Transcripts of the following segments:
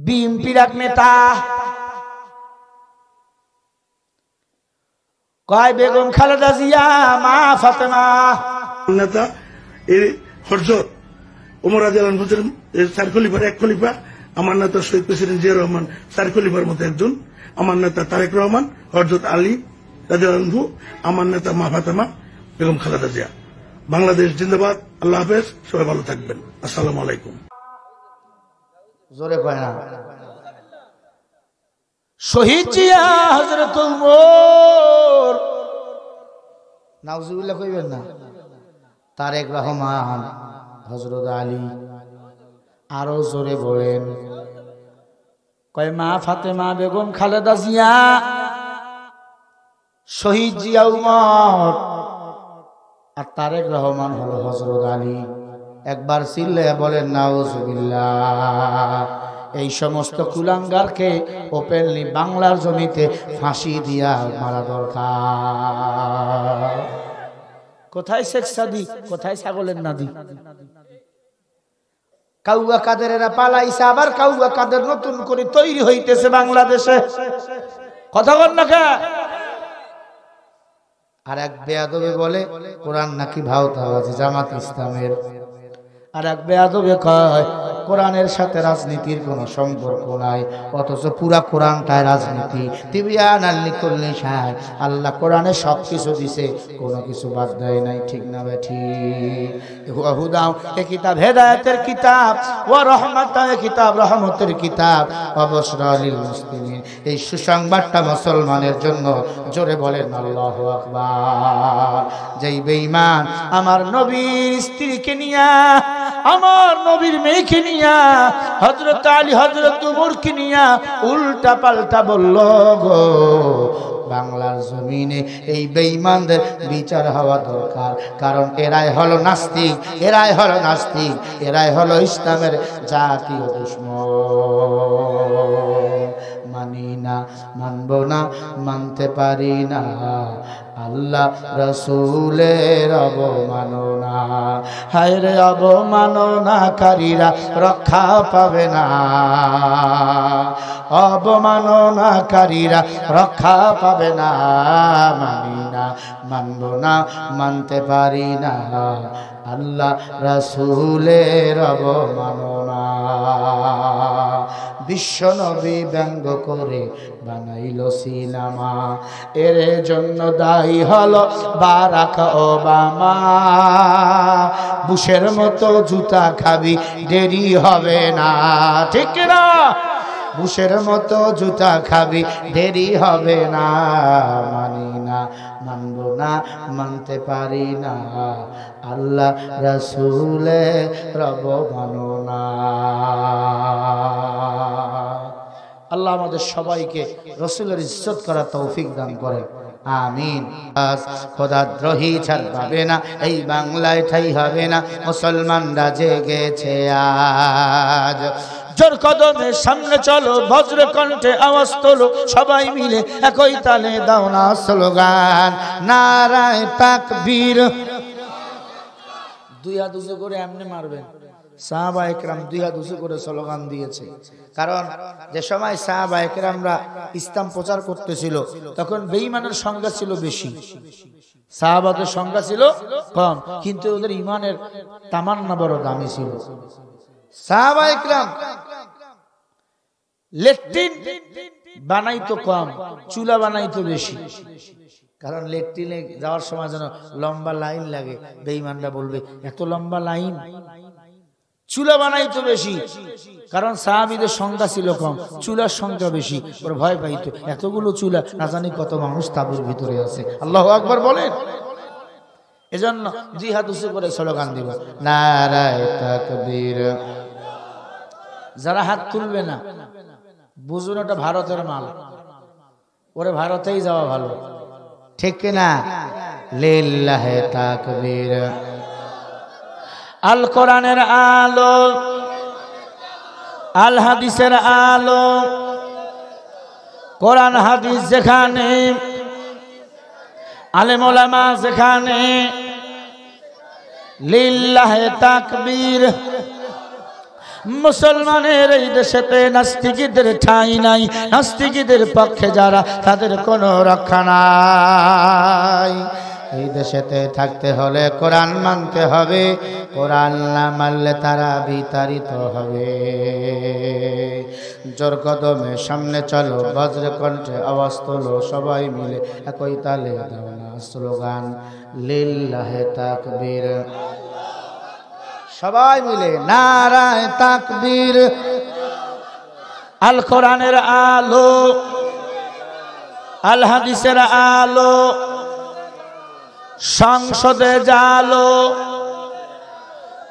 বিএনপির এক নেতা কয় বেগম খালেদা জিয়া মা ফাতেমা নেতা এই হযরত ওমর রাদিয়াল্লাহু আনহু চার খলিফার এক খলিফা, আমার নেতা শহীদ প্রেসিডেন্ট জিয়া রহমান চার খলিফার মধ্যে একজন, আমার নেতা তারেক রহমান, হযরত আলী রাদিয়াল্লাহু আনহু, আমার নেতা মা ফাতেমা বেগম খালেদা জিয়া। বাংলাদেশ জিন্দাবাদ। আল্লাহ হাফেজ, সবাই ভালো থাকবেন। আসসালামু আলাইকুম। জোরে কয় না। শহীদ জিয়া হযরত ওমর, নাউজুবিল্লাহ কইবেন না, তারেক রহমান, হযরত আলী, আরো জোরে বলেন। কয় মা ফাতেমা বেগম খালেদা জিয়া, শহীদ জিয়া উমর, আর তারেক রহমান হলো হযরত আলী। একবার চিল্লায়া বলেন নাউজুবিল্লাহ। এই সমস্ত কুলাঙ্গারকে ওপেনলি বাংলার জমিতে ফাঁসি দিয়া মারা দরকার। কোথায় শেখ সাদি, কোথায় ছাগলের নাদি? কাউয়া কাদেরেরা পালাইছে, আবার কাউয়া কাদের নতুন করে তৈরি হইতেছে বাংলাদেশে। কথা বল না কে? আর এক বেয়াদবে বলে কোরআন নাকি ভাওতাবাজি জামাত ইসলামের। আর এক বেয়াদবে কয় কোরআনের সাথে রাজনীতির কোনো সম্পর্ক নাই, অথচ পুরা কোরআনটাই রাজনীতি। তিবিয়ান আল-লিকুল্লি শাই, আল্লাহ কোরআনে সব কিছু দিছে, কোনো কিছু বাদ দেয় নাই। ঠিক না ঠিক? হুদাও এ কিতাব হেদায়েতের কিতাব, ওয়া রাহমাতাও এ কিতাব রহমতের কিতাব, ওয়া বুশরা লিল মুসলিমিন। এই সুসংবাদটা মুসলমানের জন্য। জোরে বলেন আল্লাহু আকবার। যেই বেঈমান আমার নবীর স্ত্রীকে নিয়া, আমার নবীর মেয়েকে নিয়া, হযরত আলী হযরত উমরকে নিয়া উল্টা পাল্টা বলল গো, বাংলার জমিনে এই বেঈমানদের বিচার হওয়া দরকার। কারণ এরাই হলো নাস্তিক, এরাই হলো নাস্তিক, এরাই হলো ইসলামের জাতীয় দুশমন। মানি না, মানব না, মানতে পারি না, আল্লাহ রসুলের অবমাননা। হায় রে অবমাননাকারীরা রক্ষা পাবে না, অবমাননাকারীরা রক্ষা পাবে না। মানি না, মানব না, মানতে পারি না, আল্লাহ রসুলের অবমাননা। বিশ্বনবী ব্যঙ্গ করে বানাইল সিনেমা, এর জন্য দায়ী হলো বারাক ওবামা। বুশের মতো জুতা খাবি, দেরি হবে না। ঠিক না? বুশের মতো জুতা খাবি, দেরি হবে না। মানি না, মানব না, মানতে পারি না, আল্লাহ রাসূলের অবমাননা। আল্লাহ আমাদের সবাইকে রাসূলের ইজ্জত করার তৌফিক দান করেন, আমিন। খোদাদ্রোহী ছাড় পাবে না, এই বাংলায় ঠাই হবে না, মুসলমানরা জেগেছে আজ। জোর কদমে সামনে চলো, বজ্র কণ্ঠে আওয়াজ তোলো, সবাই মিলে একই তালে দাও না স্লোগান, নারায়ে তাকবীর। দুই হাত উঁচু করে এমনি মারবেন। সাহাবায়ে কেরাম দুই হাত উঁচু করে স্লোগান দিয়েছে। কারণ যে সময় সাহাবায়ে কেরামরা ইসলাম প্রচার করতেছিল, তখন বেঈমানের সংখ্যা ছিল বেশি, সাহাবাদের সংখ্যা ছিল কম, কিন্তু ওদের ইমানের তামান্না বড় দামি ছিল। সাহাবায়ে কেরাম ল্যাট্রিন বানাইতো কম, চুলা বানাইতো বেশি। কারণ ল্যাট্রিনে যাওয়ার সময় যেন লম্বা লাইন লাগে, বেঈমানরা বলবে এত লম্বা লাইন। চুলা বানাইতো বেশি, কারণ সাহাবীদের সংখ্যা ছিল কম, চুলার সংখ্যা বেশি। ওর ভয় পাইতো এতগুলো চুলা, না জানি কত মানুষ তাবুর ভিতরে আছে। আল্লাহু আকবার বলেন। এজন্য দুই হাত উঁচু করে স্লোগান দিব, নারায়ে তাকবীর। যারা হাত তুলবে না, বুঝুন ওটা ভারতের মাল, ওরে ভারতেই যাওয়া ভালো। ঠিক না? লিল্লাহি তাকবীর। আল কোরআনের আলো, আল হাদিসের আলো, কোরআন হাদিস যেখানে, আলেম ওলামা যেখানে, লিল্লাহি তাকবীর। মুসলমানের এই দেশেতে নাস্তিকদের ঠাঁই নাই, নাস্তিকদের পক্ষে যারা তাদের কোনো রক্ষা নাই। এই দেশেতে থাকতে হলে কোরআন মানতে হবে, কোরআন না মানলে তারা বিতাড়িত হবে। জোর কদমে সামনে চলো, বজ্র কণ্ঠে আওয়াজ তোলো, সবাই মিলে একই তালে দাও না স্লোগান লিল্লাহে তাকবীর। সবাই মিলে নারায়ে তাকবীর। আল কোরআনের আলো, আল হাদিসের আলো, সংসদে জালো,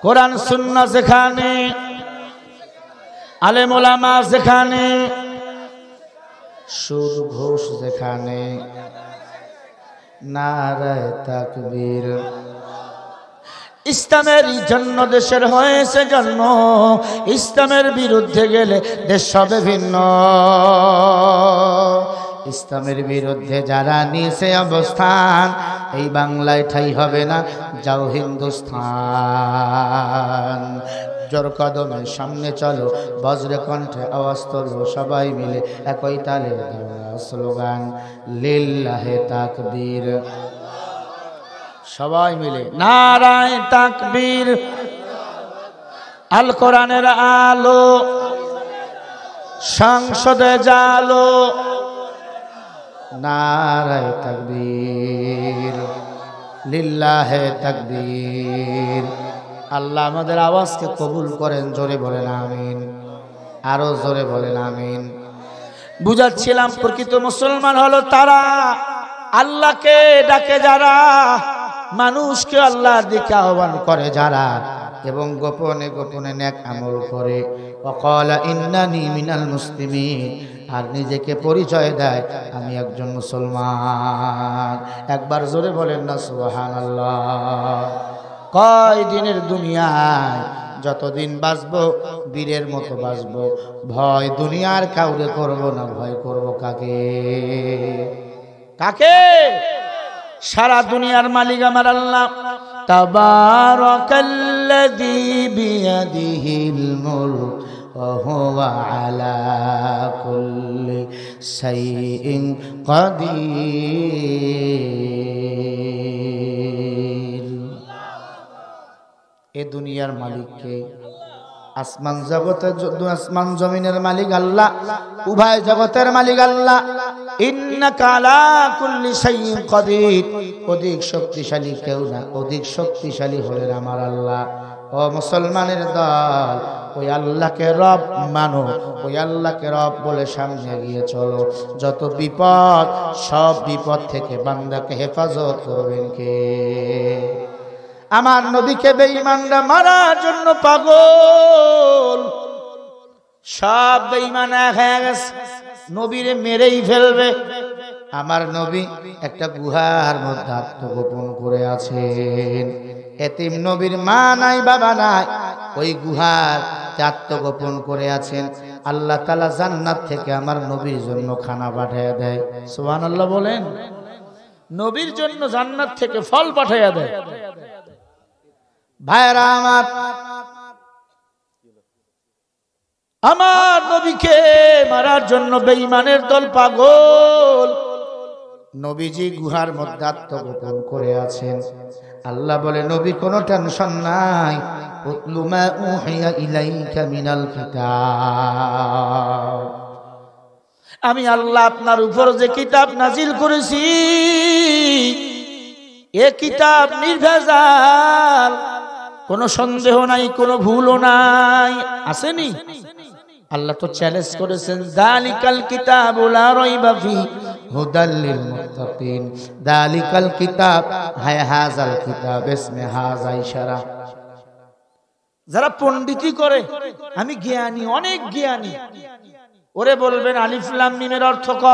কোরআন সুন্নাহ যেখানে, আলেম ওলামা যেখানে, সুদ ঘোষ যেখানে, নারায়ে তাকবীর। ইসলামের জন্য দেশের হয়েছে জন্ম, ইসলামের বিরুদ্ধে গেলে দেশ হবে ভিন্ন। ইসলামের বিরুদ্ধে যারা নিয়েছে অবস্থান, এই বাংলায় ঠাই হবে না, যাও হিন্দুস্তান। জোর কদমের সামনে চলো, বজ্র কণ্ঠে আওয়াজ তোলো, সবাই মিলে একই তালে দাও স্লোগান লিল্লাহে তাকবীর। সবাই মিলে নারায়ে তাকবীর। আল কোরআনের আলো, সংসদে জালো, নারায়ে তাকবীর, লিল্লাহে তাকবীর। আল্লাহ আমাদের আওয়াজকে কবুল করেন, জোরে বলেন আমিন, আরো জোরে বলেন আমিন। বুঝাচ্ছিলাম প্রকৃত মুসলমান হলো তারা আল্লাহকে ডাকে যারা, মানুষকে আল্লাহর দিকে আহ্বান করে যারা, এবং গোপনে গোপনে নেক আমল করে। ওয়াকালা ইন্নানি মিনাল মুসলিমিন, আর নিজেকে পরিচয় দেয় আমি একজন মুসলমান। একবার জোরে বলেন না সুবহানাল্লাহ। কয় দিনের দুনিয়ায় যতদিন বাঁচবো বীরের মতো বাঁচবো, ভয় দুনিয়ার কাউরে করব না, ভয় করব কাকে? কাকে? সারা দুনিয়ার মালিক আমার আল্লাহ। তাবারাকাল্লাযী বিয়াদিহিল মুলক ওয়া হুয়া আলা কুল্লি শাইইন কাদির। এ দুনিয়ার মালিককে, আসমান জগতের, আসমান জমিনের মালিক আল্লাহ, উভয় জগতের মালিক আল্লাহ। ইন্নাকা আলা কুল্লি শাইইন কাদির, অধিক শক্তিশালী কেউ না, অধিক শক্তিশালী হলেন আমার আল্লাহ। ও মুসলমানের দল, ওই আল্লাহকে রব মানো, ওই আল্লাহকে রব বলে সামনে এগিয়ে চলো। যত বিপদ, সব বিপদ থেকে বান্দাকে হেফাজত করবেন কে? আমার নবীকে বেঈমানরা মারার জন্য পাগল। সব বেঈমান এক হয়ে গেছে, নবীরে মেরেই ফেলবে। আমার নবী একটা গুহার মধ্যে আত্মগোপন করে আছেন। এতিম নবীর মা নাই, বাবা নাই, ওই গুহার আত্মগোপন করে আছেন। আল্লাহ তাআলা জান্নাত থেকে আমার নবীর জন্য খানা পাঠিয়ে দেয়। সুবহানাল্লাহ বলেন। নবীর জন্য জান্নাত থেকে ফল পাঠিয়ে দেয়। ভাইরা আমার, আমার নবীকে মারার জন্য বেঈমানের দল পাগল। নবীজি গুহার মধ্যে আত্মগোপন করে আছেন। আল্লাহ বলে, নবী কোনো টেনশন নাই, উতলু মা উহিয়া ইলাইকা মিনাল কিতাব। আমি আল্লাহ আপনার উপর যে কিতাব নাজিল করেছি, এ কিতাব নির্ভেজাল, কোনো সন্দেহ নাই, কোনো ভুলও নাই। আসেনি? আল্লাহ তো চ্যালেঞ্জ করেছেন, যালিকাল কিতাবু লা রাইবা ফি হুদাল লিল মুত্তাকিন। যালিকাল কিতাব, হায় হাযাল কিতাব, ইসমে হাযা ইশারা। যারা পণ্ডিতি করে, আমি জ্ঞানী, অনেক জ্ঞানী, ওরে বলবেন আলিফ লাম মিমের অর্থ ক,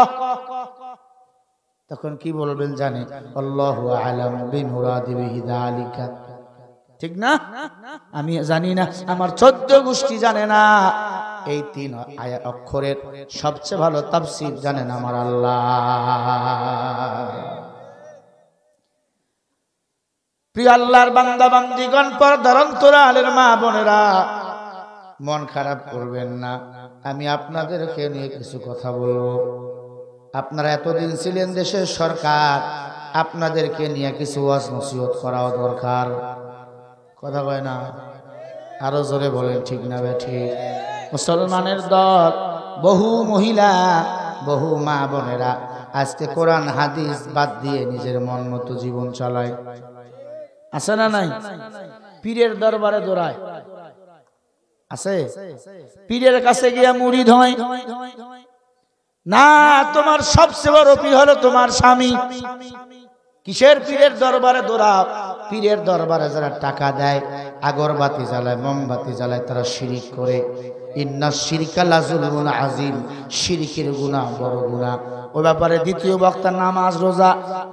তখন কি বলবেন জানে? আল্লাহু আ'লাম বিমুরাদি বিহি যালিকা। ঠিক না? আমি জানি না, আমার 14 গোষ্ঠী জানে না। এই 3 অক্ষরের সবচেয়ে ভালো তাফসীর জানেন আমার আল্লাহ। প্রিয় আল্লাহর বান্দা বান্দীগণ, পর্দার অন্তরালের মা বোনেরা, মন খারাপ করবেন না, আমি আপনাদেরকে নিয়ে কিছু কথা বলবো। আপনারা এতদিন ছিলেন দেশের সরকার, আপনাদেরকে নিয়ে কিছু ওয়াজ নসিহত করাও দরকার। কথা কয় না? আরো জোরে বলেন, ঠিক না ঠিক? মুসলমানের দল, বহু মহিলা, বহু মা বোনেরা আজকে কোরআন হাদিস বাদ দিয়ে নিজের মন মতো জীবন চালায়। আছে না নাই? পীরের দরবারে দৌড়ায়, আছে? পীরের কাছে গিয়া মুরিদ হয় না। তোমার সবচেয়ে বড় পীর হলো তোমার স্বামী। কিসের পীরের দরবারে দৌড়াও? পীরের দরবারে যারা টাকা দেয়, আগরবাতি জ্বালায়, মোমবাতি জ্বালায়, তারা শিরিক করে। ইন্না শিরকা লাযুলমুন আযীম, শিরকের গুনাহ বড় গুনাহ। ওই ব্যাপারে দ্বিতীয় বক্তা নামাজ রোজা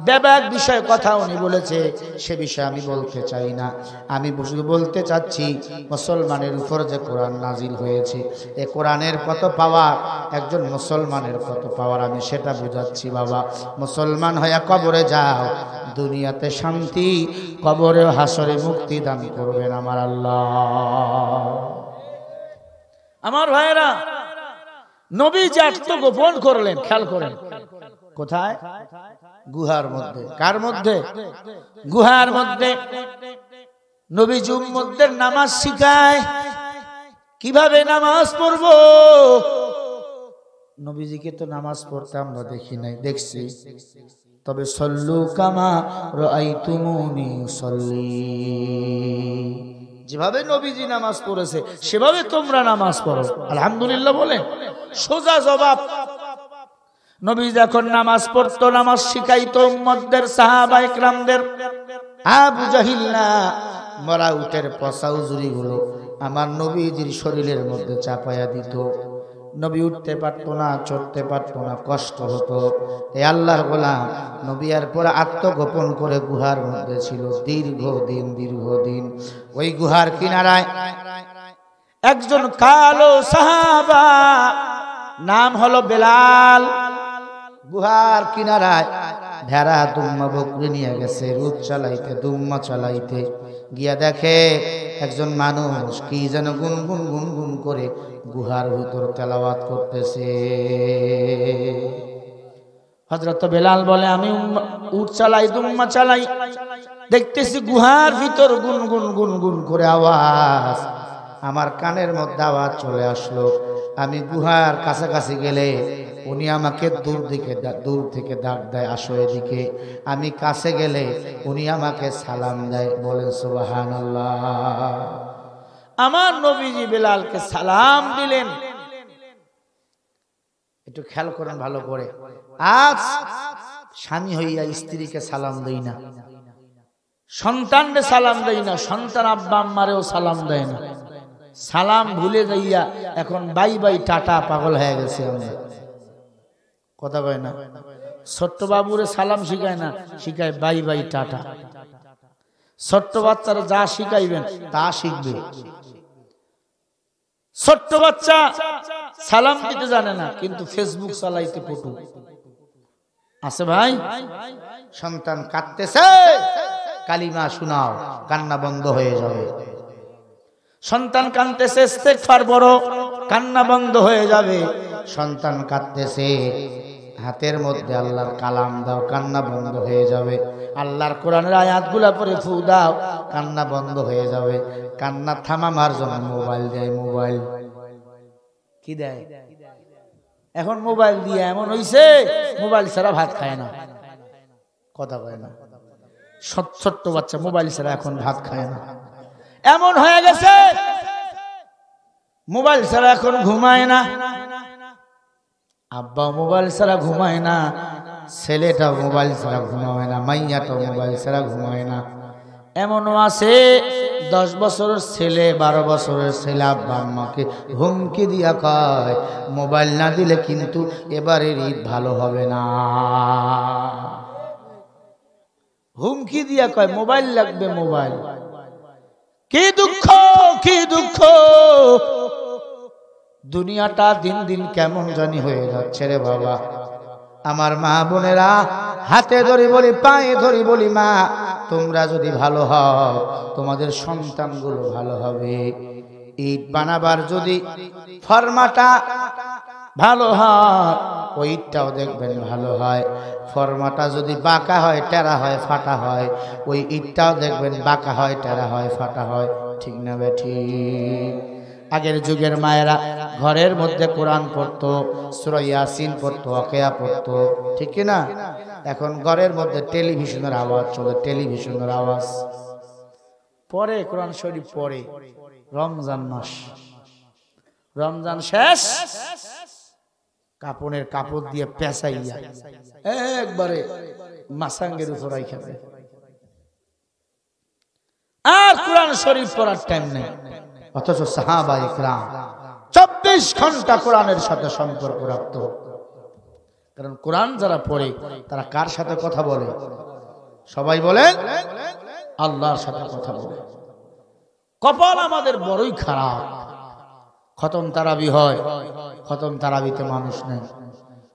ব্যাপক বিষয়ে কথা উনি বলেছে, সে বিষয়ে আমি বলতে চাই না। আমি শুধু বলতে চাচ্ছি মুসলমানের উপর যে কোরআন নাজিল হয়েছে, এ কোরআনের কত পাওয়ার, একজন মুসলমানের কত পাওয়ার, আমি সেটা বুঝাচ্ছি। বাবা, মুসলমান হয়ে কবরে যাও, দুনিয়াতে শান্তি, কবরে হাসরে মুক্তি দান করবেন আমার আল্লাহ। আমার ভাইরা, নবী যে আত্মগোপন করলেন, খেয়াল করেন। কোথায়? গুহার মধ্যে। কার মধ্যে? গুহার মধ্যে। নবীজি উম্মতদের নামাজ শিখায়, কিভাবে নামাজ পড়বো। নবীজিকে তো নামাজ পড়তে আমরা দেখি নাই, দেখছি। তবে সল্লু কামা রাআইতুমুনি উসাল্লি, যেভাবে নবীজি নামাজ পড়েছে সেভাবে তোমরা নামাজ পড়ো। আলহামদুলিল্লাহ বলেন, সোজা জবাব। নবী যখন নামাজ পড়তো, নামাজ শিখাইতো উম্মতদের, সাহাবা ইকরামদের। আবু জাহিল না, মরা উটের পচা উজুরি গুলো আমার নবীজির শরীরের মধ্যে চাপায়া দিত। নবী উঠতে পারতো না, চড়তে পারতো না, কষ্ট হতো। এ আল্লাহর গোলাম নবী এরপর আত্মগোপন করে গুহার মধ্যে ছিল দীর্ঘদিন। ওই গুহার কিনারায় একজন কালো সাহাবা, নাম হলো বেলাল, গুহার কিনারায় ভেড়া দুম্মা বকরি নিয়ে গেছে রুদ চালাইতে, দুম্মা চালাইতে। গিয়া দেখে একজন মানুষ কি যেন গুনগুন গুনগুন করে গুহার ভিতর তেলাওয়াত করতেছে। হযরত বেলাল বলে, আমি উট চালাই, দুম্মা চালাই, দেখতেছি গুহার ভিতর গুনগুন গুনগুন করে আওয়াজ। আমার কানের মধ্যে আওয়াজ চলে আসলো। আমি গুহার কাছাকাছি গেলে উনি আমাকে দূর থেকে ডাক দেয়, আসো এদিকে। আমি কাছে গেলে উনি আমাকে সালাম দেয়। বলেন সুবহানাল্লাহ। আমার নবীজি বেলালকে সালাম দিলেন। একটু খেয়াল করেন ভালো করে। আজ স্বামী হইয়া স্ত্রীকে সালাম দেই না, সন্তানকে সালাম দেই না, সন্তান আব্বা আম্মারেও সালাম দেয় না। সালাম ভুলে যাইয়া এখন বাই বাই টাটা পাগল হয়ে গেছে আমরা। কথা কয় না? ছোট্ট বাবুরে সালাম শিখায় না, শিখায় বাই বাই টাটা। ছোট্ট বাচ্চারা যা শিখাইবেন তা শিখবে। ছোট্ট বাচ্চা সালাম দিতে জানে না, কিন্তু ফেসবুক চালাইতে পটু আছে। ভাই, সন্তান কাঁদতেছে, কালিমা শোনাও, কান্না বন্ধ হয়ে যাবে। সন্তান কাঁদতেছে, ইস্তেগফার পড়ো, কান্না বন্ধ হয়ে যাবে। সন্তান কাঁদতেছে, হাতের মধ্যে আল্লাহর কালাম দাও, কান্না বন্ধ হয়ে যাবে। আল্লাহর কোরআনের আয়াতগুলা পড়ে ফু দাও, কান্না বন্ধ হয়ে যাবে। কান্না থামাবার জন্য মোবাইল দেয়। মোবাইল কি দেয়? এখন মোবাইল দিয়ে এমন হইছে, মোবাইল ছাড়া ভাত খায় না। কথা কয় না? ছোট্ট বাচ্চা মোবাইল ছাড়া এখন ভাত খায় না, এমন হয়ে গেছে। মোবাইল ছাড়া এখন ঘুমায় না। আব্বা মোবাইল ছাড়া ঘুমায় না, ছেলেটা মোবাইল ছাড়া ঘুমায় না, মাইয়াটা মোবাইল ছাড়া ঘুমায় না। এমনও আছে 10 বছরের ছেলে, 12 বছরের ছেলে আব্বা আম্মাকে হুমকি দিয়া কয়, মোবাইল না দিলে কিন্তু এবারের ঈদ ভালো হবে না। হুমকি দিয়া কয় মোবাইল লাগবে, মোবাইল। কি দুঃখ, কি দুঃখ! দুনিয়াটা দিন দিন কেমন জানি হয়ে যাচ্ছে রে বাবা। আমার মা বোনেরা, হাতে ধরি বলি, পায়ে ধরি বলি, মা তোমরা যদি ভালো হও তোমাদের সন্তানগুলো ভালো হবে। ইট বানাবার যদি ফরমাটা ভালো হয় ওই ইটটাও দেখবেন ভালো হয়। ফরমাটা যদি বাঁকা হয়, টেরা হয়, ফাটা হয়, ওই ইটটাও দেখবেন বাঁকা হয়, টেরা হয়, ফাটা হয়। ঠিক না বেঠি? আগের যুগের মায়েরা ঘরের মধ্যে কোরআন পড়তো, সূরা ইয়াসিন পড়তো, ওয়াকিয়া পড়তো, ঠিক কি না? এখন ঘরের মধ্যে টেলিভিশনের আওয়াজ চলে, টেলিভিশনের আওয়াজ। পরে কোরআন শরীফ পড়ে রমজান মাস, রমজান শেষ, কাপড়ের কাপড় দিয়ে পেঁচাইয়া একবারে মাসাঙ্গের উপর রাইখাবে, আর কোরআন শরীফ পড়ার টাইম নেই। অথচ সাহাবায়ে কেরাম 24 ঘন্টা কোরআনের সাথে সম্পর্ক রাখত। কারণ কোরআন যারা পড়ে তারা কার সাথে কথা বলে? সবাই বলে আল্লাহর সাথে কথা বলে। কপাল আমাদের বড়ই খারাপ। খতম তারাবি হয়, খতম তারাবিতে মানুষ নেই।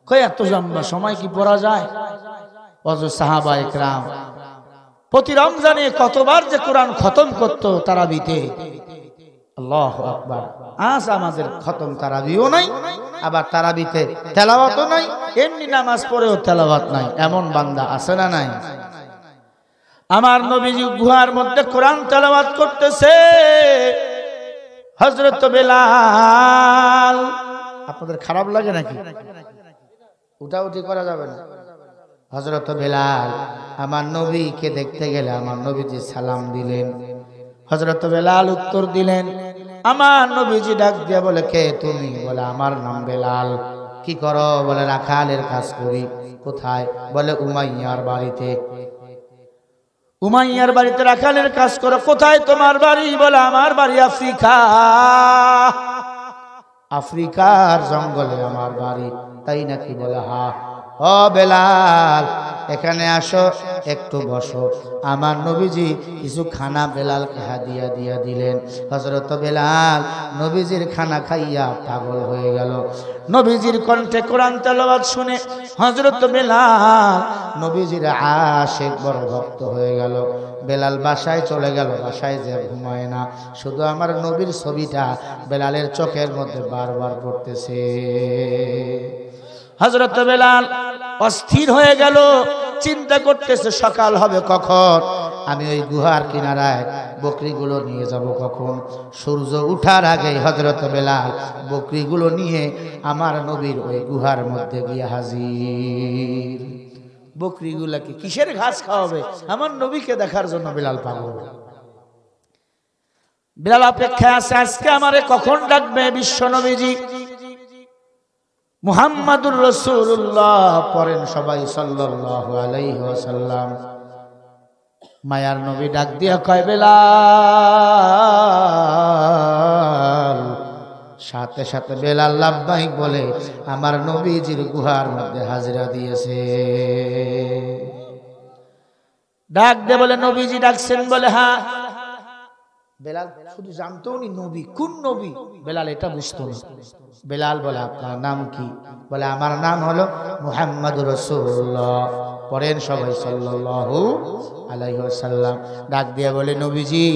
কই এত লম্বা সময় কি পড়া যায়? অথচ সাহাবায়ে কেরাম প্রতি রমজানে কতবার যে কোরআন খতম করত তারাবিতে, আল্লাহু আকবার। আজ আমাদের খতম তারাবিও নাই, আবার তারাবিতে তেলাওয়াতও নাই, এমনি নামাজ পড়েও তেলাওয়াত নাই। এমন বান্দা আছে না নাই? আমার নবীজি গুহার মধ্যে কোরআন তেলাওয়াত করতেছে, হযরত বেলাল। আপনাদের খারাপ লাগে নাকি? উঠাউঠি করা যাবে না। হযরত বেলাল আমার নবীকে দেখতে গেলে আমার নবীজি সালাম দিলেন, হযরত বেলাল উত্তর দিলেন। আমার নবীজি ডাক দিয়ে বলে, কে তুমি? বলে আমার নাম বেলাল। কি করো? বলে রাখালের কাজ করি। কোথায়? বলে উমাইয়ার বাড়িতে। উমাইয়ার বাড়িতে রাখালের কাজ করো। কোথায় তোমার বাড়ি? বলে আমার বাড়ি আফ্রিকা, আফ্রিকার জঙ্গলে আমার বাড়ি। তাই নাকি? বলে হ্যাঁ। ও বেলাল এখানে আসো, একটু বসো। আমার নবীজি কিছু খানা বেলালকে হাদিয়া দিয়া দিলেন। হযরত বেলাল নবীজির খানা খাইয়া পাগল হয়ে গেল। নবীজির কণ্ঠে কোরআন তেলাওয়াত শুনে হযরত বেলাল নবীজির আশিক, বড় ভক্ত হয়ে গেল। বেলাল বাসায় চলে গেল। বাসায় যে ঘুমায় না, শুধু আমার নবীর ছবিটা বেলালের চোখের মধ্যে বারবার পড়তেছে। হযরত বেলাল অস্থির হয়ে গেল, চিন্তা করতেছে সকাল হবে কখন, আমি ওই গুহার কিনারায় বকরিগুলো নিয়ে যাব কখন। সূর্য উঠার আগে হযরত বেলাল বকরিগুলো নিয়ে আমার নবীর ওই গুহার মধ্যে গিয়ে হাজির। বকরিগুলাকে কিসের ঘাস খাওয়াবে? আমার নবীকে দেখার জন্য বেলাল পাগল। বেলাল অপেক্ষায় আছে, আজকে আমারে কখন ডাকবে বিশ্ব নবীজি মুহাম্মাদুর রাসূলুল্লাহ। পড়েন সবাই সাল্লাল্লাহু আলাইহি ওয়াসাল্লাম। মায়ার নবী ডাক দিয়া কয়, বেলাল। সাথে সাথে বেলাল লাব্বাইক বলে আমার নবীজির গুহার মধ্যে হাজিরা দিয়েছে। ডাক দে বলে, নবীজি ডাকছেন? বলে হ্যাঁ। বেলাল শুধু জানতো নি নবী কোন নবী, বেলাল এটা বুঝতো না। বেলাল বলে, আপনার নাম কি? বলে আমার নাম হলো মুহাম্মাদুর রাসূলুল্লাহ। পড়েন সবাই সাল্লাল্লাহু আলাইহি ওয়াসাল্লাম। ডাক দিয়ে বলে, নবীজি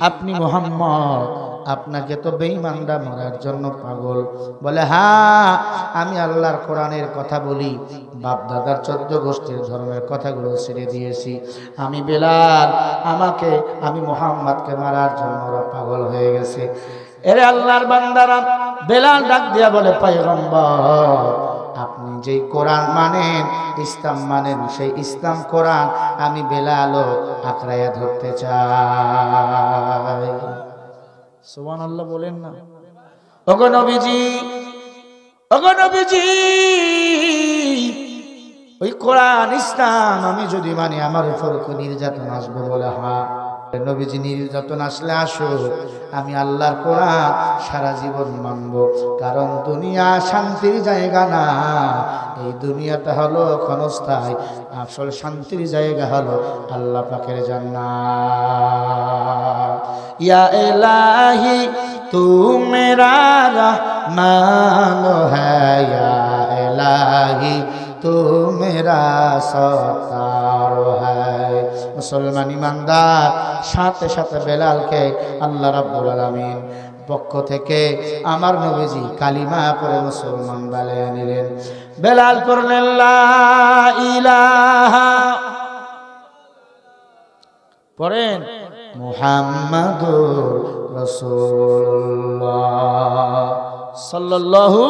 আপনি মুহাম্মদ, আপনাকে তো বেঈমানরা মারার জন্য পাগল। বলে হ্যাঁ, আমি আল্লাহর কোরআনের কথা বলি, বাপ দাদার 14 গোষ্ঠীর ধর্মের কথাগুলো ছেড়ে দিয়েছি। আমি বেলাল, আমি মুহাম্মদকে মারার জন্য ওরা পাগল হয়ে গেছে। এরে আল্লাহর বান্দারা, বেলাল ডাক দিয়া বলে, পয়গম্বর আপনি যেই কোরআন মানেন, ইসলাম মানেন, সেই ইসলাম কোরআন আমি বেলালও আঁকড়াইয়া ধরতে চাই। সুবহানাল্লাহ বলেন না। ওগো নবীজি, ওগো নবীজি, ওই কোরআন ইসলাম আমি যদি মানি আমার উপর নির্যাতন আসবে? বলে হ্যাঁ। নবীজি নির্যাতন আসলে আসুক, আমি আল্লাহর কোরআন সারা জীবন মানব। কারণ দুনিয়া শান্তির জায়গা না, এই দুনিয়াটা হলো ক্ষণস্থায়ী, আসল শান্তির জায়গা হলো আল্লাহ পাকের জান্নাত। ইয়া ইলাহি তু মেরা রহমান হ্যায়, ইয়া ইলাহি তু মেরা সত্তার হ্যায়। মুসলমান ইমানদার সাথে সাথে বেলালকে আল্লাহ রাব্বুল আলামিন পক্ষ থেকে আমার নবীজি কালিমা পড়ে মুসলমান বানায়া নিলেন। বেলাল করলেন লা ইলাহা, পড়েন মুহাম্মাদুর রাসূলুল্লাহ সাল্লাল্লাহু।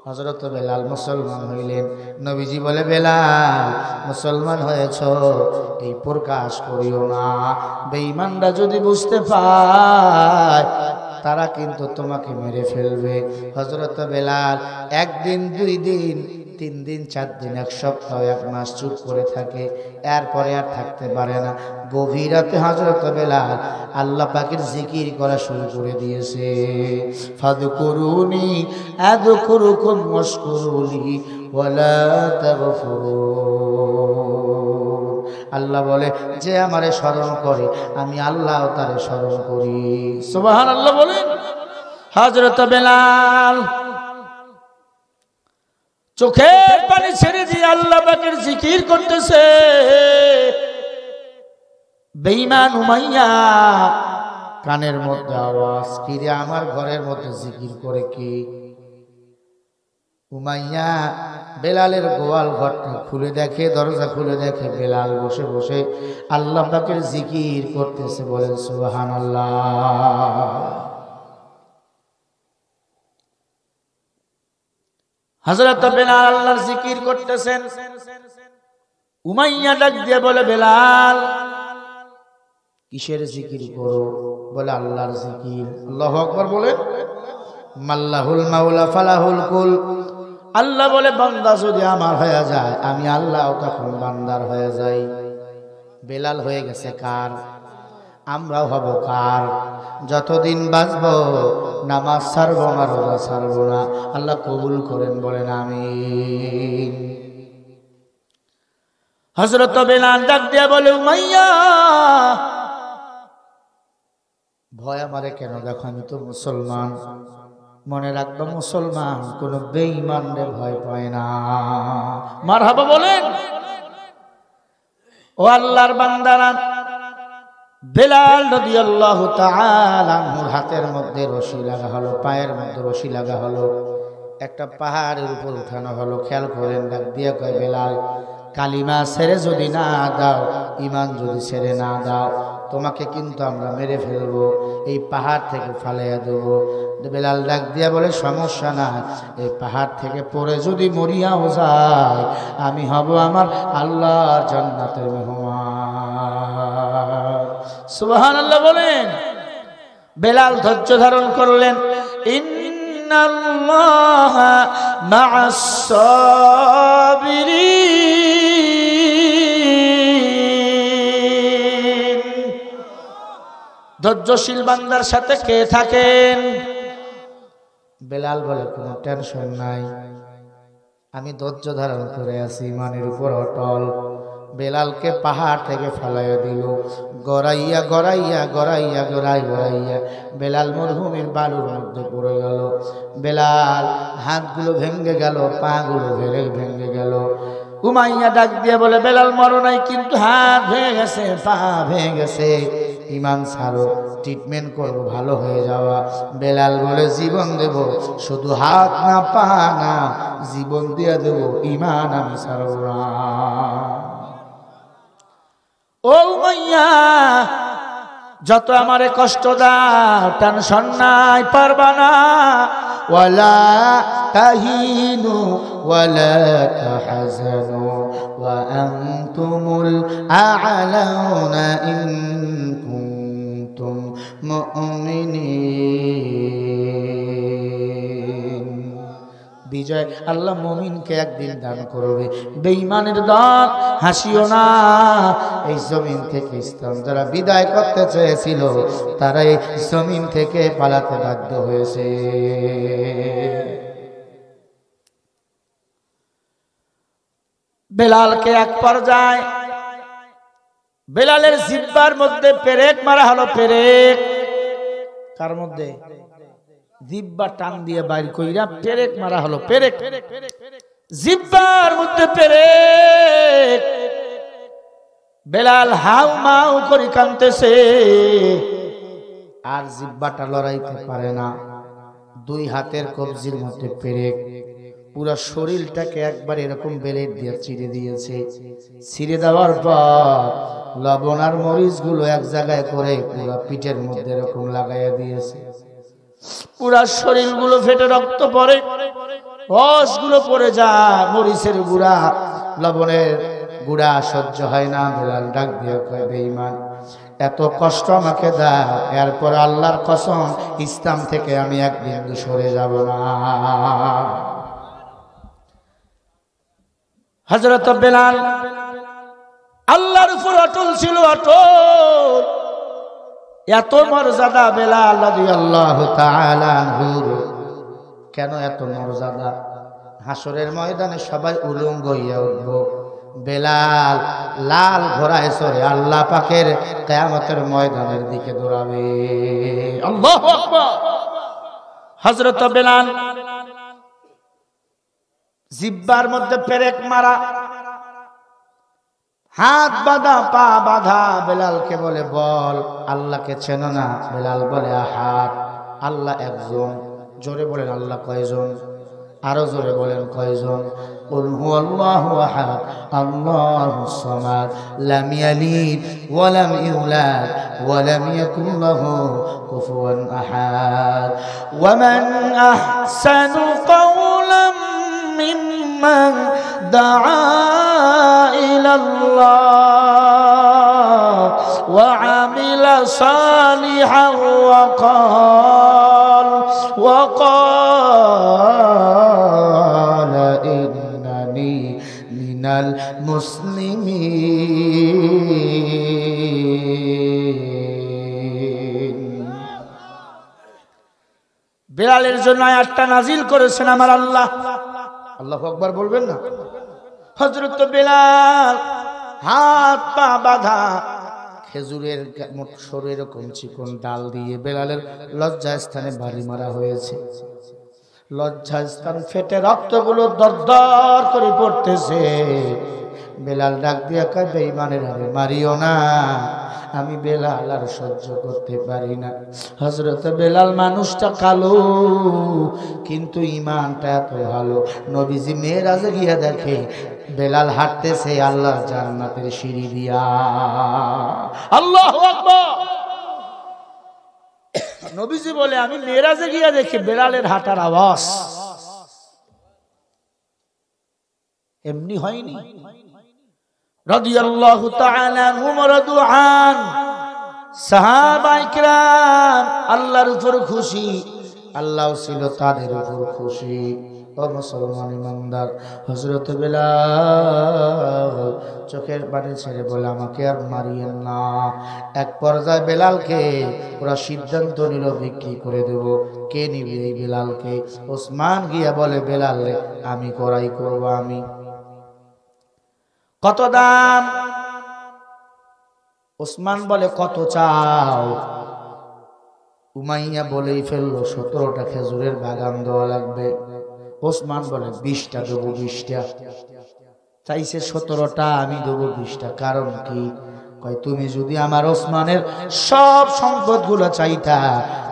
হযরত বেলাল মুসলমান হইলেন। নবীজি বলে, বেলাল মুসলমান হয়েছ এই প্রকাশ করিও না, বেঈমানরা যদি বুঝতে পায় তারা কিন্তু তোমাকে মেরে ফেলবে। হযরত বেলাল একদিন, 2 দিন, 3 দিন, 4 দিন, 1 সপ্তাহ, 1 মাস চুপ করে থাকে, এরপরে আর থাকতে পারে না। গভীর রাতে হযরত বেলাল আল্লাহ পাকের জিকির করা শুরু করে দিয়েছে। ফাযকুরুনি আযকুরুকুম ওয়াশকুরুলি ওয়ালা তাগফুরুন। আল্লাহ বলে, যে আমারে স্মরণ করে আমি আল্লাহ তারে স্মরণ করি। সুবহানাল্লাহ বলেন। হযরত বেলাল চোখের পানি ছেড়ে দিয়ে আল্লাহ পাকের জিকির করতেছে। বেঈমান উমাইয়া কানের মধ্যে আওয়াজ, কি রে আমার ঘরের মধ্যে জিকির করে কি? উমাইয়া বেলালের গোয়াল ঘরটা খুলে দেখে, দরজা খুলে দেখে বেলাল বসে বসে আল্লাহ পাকের জিকির করতেছে। বলেন সুবহানাল্লাহ। হযরত বেলাল আল্লাহর জিকির করতেছেন। উমাইয়া ডাক দিয়ে বলে, বেলাল কিসের জিকির করো? বলে আল্লাহর জিকির। আল্লাহু আকবার বলে। মাল্লাহুল মাওলা ফালাহুল কুল। আল্লাহ বলে, বান্দা যদি আমার হয়ে যায় আমি আল্লাহ তখন বান্দার হয়ে যাই। বেলাল হয়ে গেছে কার? আমরাও হব কার? যতদিন বাঁচব নামাজ ছাড়বো না, রোজা ছাড়বো না। আল্লাহ কবুল করেন, বলেন আমিন। হযরত বেলাল ডাক দিয়া বলে, উমাইয়া ভয় আমারে কেন দেখো? আমি তো মুসলমান। মনে রাখবা, মুসলমান কোন বেঈমানরে ভয় পায় না। মারহাবা বলেন। ও আল্লাহর বান্দারা, বেলাল রাদিয়াল্লাহু তাআলা আনহুর হাতের মধ্যে রশি লাগা হলো, পায়ের মধ্যে রশি লাগা হলো, একটা পাহাড়ের উপর উঠানো হলো। খেয়াল করেন, ডাক দিয়ে কয়, বেলাল কালিমা ছেড়ে যদি না দাও, ঈমান যদি ছেড়ে না দাও, তোমাকে কিন্তু আমরা মেরে ফেলবো, এই পাহাড় থেকে ফালাইয়া দেবো। বেলাল ডাক দিয়া বলে, সমস্যা না, এই পাহাড় থেকে পড়ে যদি মরিয়াও যায় আমি হব আমার আল্লাহর জান্নাতের মেহমান। সুবহানাল্লাহ বলেন। বেলাল ধৈর্য ধারণ করলেন। ইন্নাল্লাহা মা'আস সাবিরিন। ধৈর্যশীল বান্দার সাথে কে থাকেন? বেলাল বলে, কোনো টেনশন নাই, আমি ধৈর্য ধারণ করে আছি, ইমানের উপর অটল। বেলালকে পাহাড় থেকে ফেলাইয়া দিল। গড়াইয়া গড়াইয়া গড়াইয়া গড়াইয়া বেলাল মরুভূমির বালুর মধ্যে পড়ে গেল। বেলাল হাতগুলো ভেঙে গেল, পাগুলো ভেঙে গেল। উমাইয়া ডাক দিয়ে বলে, বেলাল মরো নাই, কিন্তু হাত ভেঙে গেছে, পা ভেঙে গেছে, ঈমান ছাড়ো, ট্রিটমেন্ট করবো, ভালো হয়ে যাওয়া। বেলাল বলে, জীবন দেব, শুধু হাত না, পা না, জীবন দিয়ে দেব, ঈমান আমি ছাড়ব না। ও উমাইয়া, যত আমারে কষ্ট দাও, টেনশন নাই, পারবা না। ওয়ালা তাহিনু ওয়ালা তাহজানু ওয়া আনতুমুল আ'লাউনা ইন কুনতুম মুমিনিন। বিজয় আল্লাহ মুমিনকে একদিন দান করবে, বেঈমানের দান হাসিও না। এই জমিন থেকে ইসলাম যারা বিদায় করতে চেয়েছিল তারা এই জমিন থেকে পালাতে বাধ্য হয়েছে। বেলালকে এক পর্যায়ে বেলালের জিহ্বার মধ্যে পেরেক মারা হলো। পেরেক কার মধ্যে? জিহ্বা টান দিয়ে বাইর কইরা পেরেক মারা হলো। পেরেক, জিহ্বার মধ্যে পেরেক। বেলাল হাউ মাউ করে কাঁদতেছে। আর জিহ্বাটা লড়াইতে পারে না, দুই হাতের কবজির মধ্যে পেরেক, পুরো শরীরটাকে একবার এরকম বেলেট দিয়ে চিড়ে দিয়েছে। ছিঁড়ে দেওয়ার পর লবণ আর মরিচগুলো এক জায়গায় করে পুরো পিঠের মধ্যে এরকম লাগাইয়া দিয়েছে। পুরা শরীরগুলো ফেটে রক্ত পড়ে, রসগুলো পড়ে যায়, মরিচের গুঁড়া লবণের গুঁড়া সহ্য হয় না। বেলাল ডাক দিয়ে কয়, বেঈমান, এত কষ্ট আমাকে দাও, এরপর আল্লাহর কসম ইসলাম থেকে আমি এক বিন্দু সরে যাব না। হযরত বেলাল আল্লাহর উপর অটল ছিল, অটল। এত মর্যাদা বেলাল রাদিয়াল্লাহু তাআলা আনহুর। কেন এত মর্যাদা? হাসরের ময়দানে সবাই উলঙ্গ হইয়া উঠব, বেলাল লাল ঘোড়ায় চড়ে আল্লাহ পাকের কিয়ামতের ময়দানের দিকে দৌড়াবে। আল্লাহু আকবার। হযরত বেলাল জিহ্বার মধ্যে পেরেক মারা, হাত বাঁধা, পা বাঁধা। বেলালকে বলে, বল আল্লাহকে চেনো না? বেলাল বলে, আহাদ, আল্লাহ একজন। জোরে বলেন, আল্লাহ কয়জন? আরো জোরে বলেন, কয়জন? কুল হুয়াল্লাহু আহাদ আল্লাহুস সামাদ লাম ইয়ালিদ ওয়া লাম ইউলাদ ওয়া লাম ইয়াকুল লাহু কুফুয়ান আহাদ। ওয়া মান আহসানু কাওলাম মিম্মান দাআ ইলাল্লাহ ওয়া আমিলা সালিহান ওয়া ক্বালা ইন্নানি মিনাল মুসলিমিন। বেলালের জন্য আয়াতটা নাজিল করেছেন আমার আল্লাহ। আল্লাহু আকবার বলবেন না? হযরত বেলাল হাত পা বাঁধা, খেজুরের সরু এরকম চিকন ডাল দিয়ে বেলালের লজ্জা স্থানে বাড়ি মারা হয়েছে। লজ্জা স্থান ফেটে রক্তগুলো দরদর করে পড়তেছে। বেলাল ডাক দিয়া কয়, বেঈমানের আরে মারিও না, আমি বেলাল আর সহ্য করতে পারি না। হযরত বেলাল মানুষটা কালো, কিন্তু ঈমানটা এত ভালো। নবীজি মেরাজে গিয়া দেখে বেলাল হাঁটতেছে আল্লাহর জান্নাতের সিঁড়ি দিয়া। আল্লাহু আকবার। নবীজি বলে, আমি মেরাজে গিয়া দেখি বেলালের হাঁটার আওয়াজ এমনি হয়নি। রাদিয়াল্লাহু তাআলা আনহুম ওয়া রাদু আন। সাহাবায়ে কিরাম আল্লাহর উপর খুশি, আল্লাহ ছিল তাদের উপর খুশি। ও মুসলমান ইমানদার, হযরত বেলাল চোখের পানি ছেড়ে বলে, আমাকে আর মারিয়েন না। এক পর্যায়ে বেলালকে ওরা সিদ্ধান্ত নিল বিক্রি করে দেব। কে নিবে এই বেলালকে? ওসমান গিয়া বলে, বেলাল আমি ক্রয় করব। আমি। কত দাম? ওসমান বলে, কত চাও? উমাইয়া বলেই ফেললো, 17টা খেজুরের বাগান দেওয়া লাগবে। ওসমান বলে, 20টা দেবো। 20টা চাইছে, 17টা, আমি দেবো 20টা। কারণ কি? কয়, তুমি যদি আমার ওসমানের সব সম্পদগুলো চাইতা,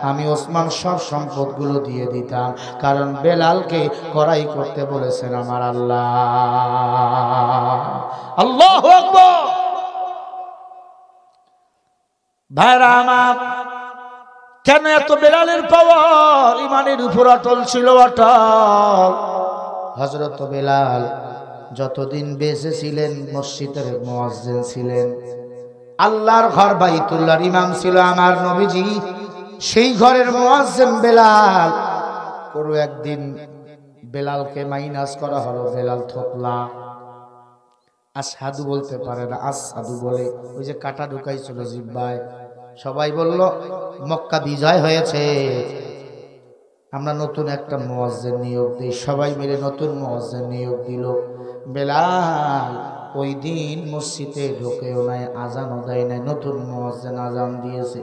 আমি ওসমান সব সম্পদগুলো দিয়ে দিতাম। কারণ বেলালকে ক্রয় করতে বলেছেন আমার আল্লাহ। আল্লাহু আকবার। ভাইরা আমার, কেন এত বেলালের পাওয়ার? ইমানের উপর অটল ছিল, অটল। হযরত বেলাল যতদিন বেঁচে ছিলেন মসজিদের মুয়াজ্জিন ছিলেন। আল্লাহর ঘর বাইতুল্লাহর ইমাম ছিল আমার নবীজি, সেই ঘরের মুয়াজ্জিন বেলাল। কোনো একদিন বেলালকে মাইনাস করা হলো। বেলাল থোকলা, আশহাদু বলতে পারে না, আশহাদু বলে। ওই যে কাটা ঢুকাইছিল জিহ্বায়। সবাই বলল, মক্কা বিজয় হয়েছে, আমরা নতুন একটা মুয়াজ্জিন নিয়োগ দিই। সবাই মিলে নতুন মুয়াজ্জিন নিয়োগ দিল। বেলাল ওই দিন মসজিদে ঢোকেও নাই, আজানও দেয় নাই। নতুন মুয়াজ্জিন আজান দিয়েছে।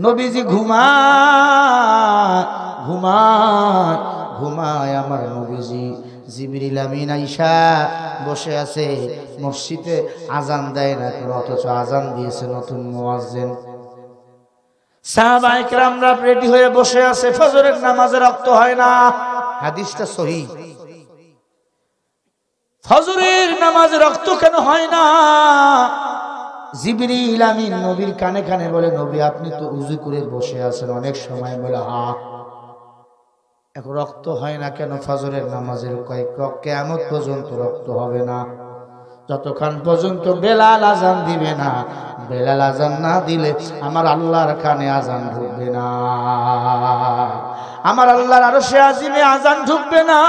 নবীজি ঘুমায় ঘুমায় ঘুমায়। আমার নবীজি জিবরিল আমিন আয়েশা বসে আছে মসজিদে, আজান দেয় না, অথচ আজান দিয়েছে নতুন মুয়াজ্জিন। সাহাবায়ে কেরামরা রেডি হয়ে বসে আছে, ফজরের নামাজে রক্ত হয় না। হাদিসটা সহিহ। ফজরের নামাজে রক্ত কেন হয় না? জিবরিল আমিন নবীর কানে কানে বলে, নবী আপনি তো উযু করে বসে আছেন অনেক সময়। বলে হ্যাঁ। এখন রক্ত হয় না কেন? ফজরের নামাজের কয়েক কিয়ামত পর্যন্ত রক্ত হবে না, যতক্ষণ পর্যন্ত বেলাল আজান দিবে না। বেলাল আজান না দিলে আমার আল্লাহর কানে আজান ঢুকবে না, আমার আল্লাহর আরশে আজিমে আজান ঢুকবে না।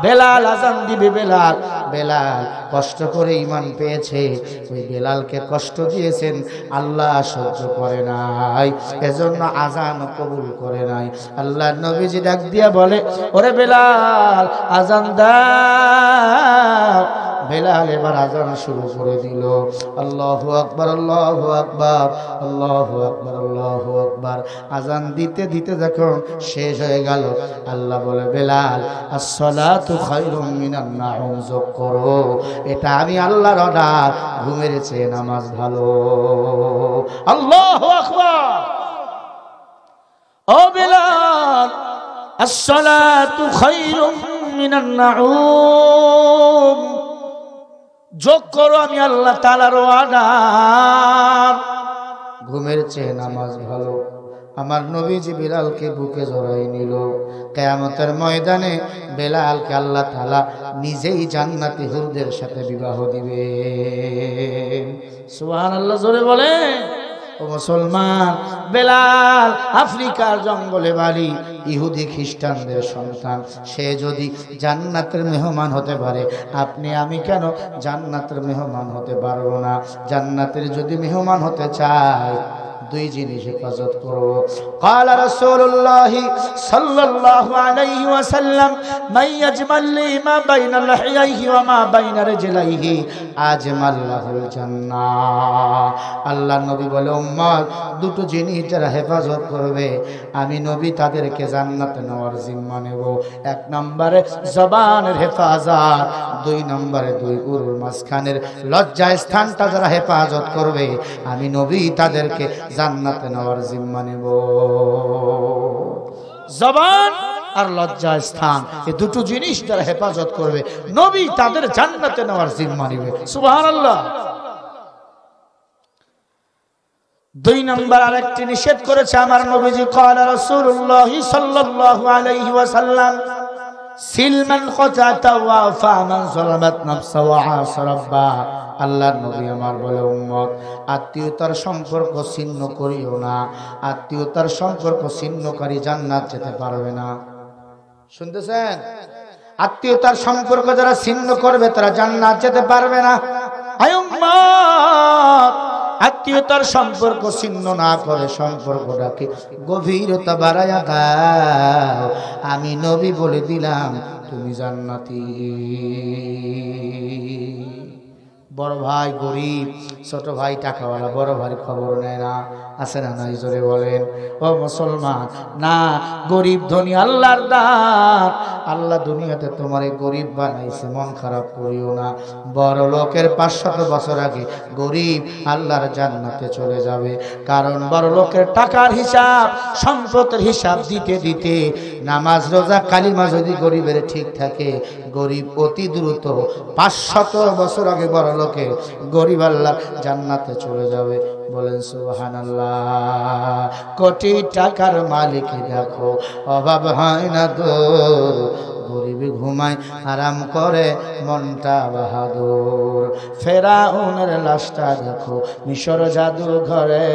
বেলাল আজান দিবে। বেলাল কষ্ট করে ঈমান পেয়েছে, ওই বেলালকে কষ্ট দিয়েছেন, আল্লাহ সহ্য করে নাই, এজন্য আজান কবুল করে নাই। আল্লাহর নবীজি ডাক দিয়া বলে, ওরে বেলাল আজান দাও। বেলাল এবার আজান শুরু করে দিল। আল্লাহু আকবার, আল্লাহু আকবার, আল্লাহু আকবার, আল্লাহু আকবার। আজান দিতে দিতে যখন শেষ হয়ে গেল, আল্লাহ বলে, বেলাল আসসালাতু খায়রুম মিনান নাউম, যোগ করো, এটা আমি আল্লাহর অর্ডার, ঘুমের চেয়ে নামাজ ভালো। আল্লাহু আকবার। ও বেলাল, আসসালাতু খায়রুম মিনান নাউম, যোগ করো, আমি আল্লাহ তাআলার অর্ডার, ঘুমের চেয়ে নামাজ ভালো। আমার নবীজি বেলালকে বুকে জড়াই নিল। কিয়ামতের ময়দানে বেলালকে আল্লাহ তাআলা নিজেই জান্নাতি হুরদের সাথে বিবাহ দিবেন। সুবহানাল্লাহ, জোরে বলে। ও মুসলমান, বেলাল আফ্রিকার জঙ্গলে বাড়ি, ইহুদি খ্রিস্টানদের সন্তান। সে যদি জান্নাতের মেহমান হতে পারে, আপনি আমি কেন জান্নাতের মেহমান হতে পারবো না? জান্নাতের যদি মেহমান হতে চাই, দুই জিনিস হেফাজত করো। قال رسول الله صلى الله عليه وسلم من يجمل لي ما بين لحييه وما بين رجليه اجمل له الجنه। আল্লাহ নবী বলে, উম্মত দুটো জিনিস যারা হেফাজত করবে, আমি নবী তাদেরকে জান্নাতে নেওয়ার জিম্মা নেব। এক নম্বরে জবানের হেফাজত, দুই নম্বরে দুই উরুর মাঝখানের লজ্জা স্থানটা যারা হেফাজত করবে, আমি নবী তাদেরকে জান্নাতে নেওয়ার জিম্মা নেব। জবান আর লজ্জা স্থান, এই দুটো জিনিস যারা হেফাজত করবে, নবী তাদের জান্নাতে নেওয়ার জিম্মা নেবে। সুবহানাল্লাহ। দুই নম্বর আরেকটি নিষেধ করেছে আমার নবীজি, قال رسول الله صلى الله عليه وسلم সিলমান কতাতা ওয়া ফামান যালামাত নাফসা ওয়া আসরাবা। আল্লাহর নবী আমার বলে, উম্মত আত্মীয়তার সম্পর্ক ছিন্ন করিও না। আত্মীয়তার সম্পর্ক ছিন্নকারী জান্নাত যেতে পারবে না। শুনতেছেন? আত্মীয়তার সম্পর্ক যারা ছিন্ন করবে, তারা জান্নাত যেতে পারবে না। আয় উম্মত, আত্মীয়তার সম্পর্ক ছিন্ন না করে সম্পর্কটাকে গভীরতা বাড়ায়া দাও। আমি নবী বলে দিলাম, তুমি জান্নাতি। বড় ভাই গরিব, ছোট ভাই টাকাওয়ালা, বড় ভাই খবর নেয় না, আছে না নাই? জোরে বলেন। ও মুসলমান, না, গরিব ধনী আল্লাহর দান। আল্লাহ দুনিয়াতে তোমারে গরিব বানাইছে, মন খারাপ করিও না। বড় লোকের 500 বছর আগে গরিব আল্লাহর জান্নাতে চলে যাবে। কারণ বড় লোকের টাকার হিসাব, সম্পদের হিসাব দিতে দিতে, নামাজ রোজা কালিমা যদি গরিবের ঠিক থাকে, গরিব অতি দ্রুত 500 বছর আগে বড় লোকে গরিব আল্লাহ জান্নাতে চলে যাবে। বলেন সুবহানাল্লাহ। কোটি টাকার মালিক দেখো, অভাব হয় না তো, গরিব ঘুমায় আরাম করে, মনটা বাহাদুর। ফেরাউনের লাশটা দেখো, মিশর জাদুর ঘরে,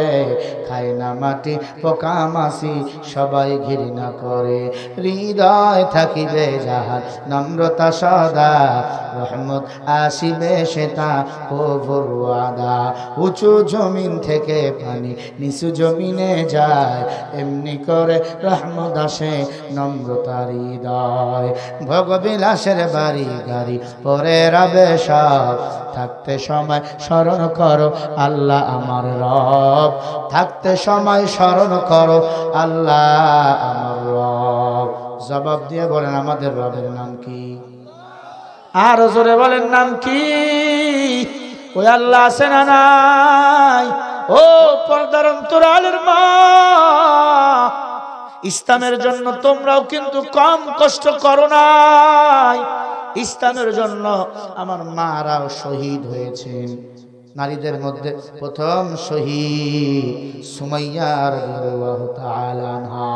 খায় না মাটি পোকা মাছি, সবাই ঘৃণা করে। হৃদয় থাকিবে যাহার নম্রতা সদা, রহমত আসিবে সেটা প্রভুর ওয়াদা। উঁচু জমিন থেকে পানি নিচু জমিনে যায়, এমনি করে রহমত আসে নম্রতার হৃদয়। ভোগবিলাসের বাড়ি গাড়ি পরে রবে সব, থাকতে সময় স্মরণ করো আল্লাহ আমার রব। থাকতে সময় স্মরণ করো আল্লাহ আমার রব। জবাব দিয়ে বলেন, আমাদের রবের নাম কি? আরো জোরে বলেন, নাম কি? ওই আল্লাহ আছে না নাই? ও পর্দার অন্তরালের মা, ইসলামের জন্য তোমরাও কিন্তু কম কষ্ট করো নাই। ইসলামের জন্য আমার মারাও শহীদ হয়েছেন। নারীদের মধ্যে প্রথম শহীদ সুমাইয়া রাদিয়াল্লাহু তাআলা আনহা।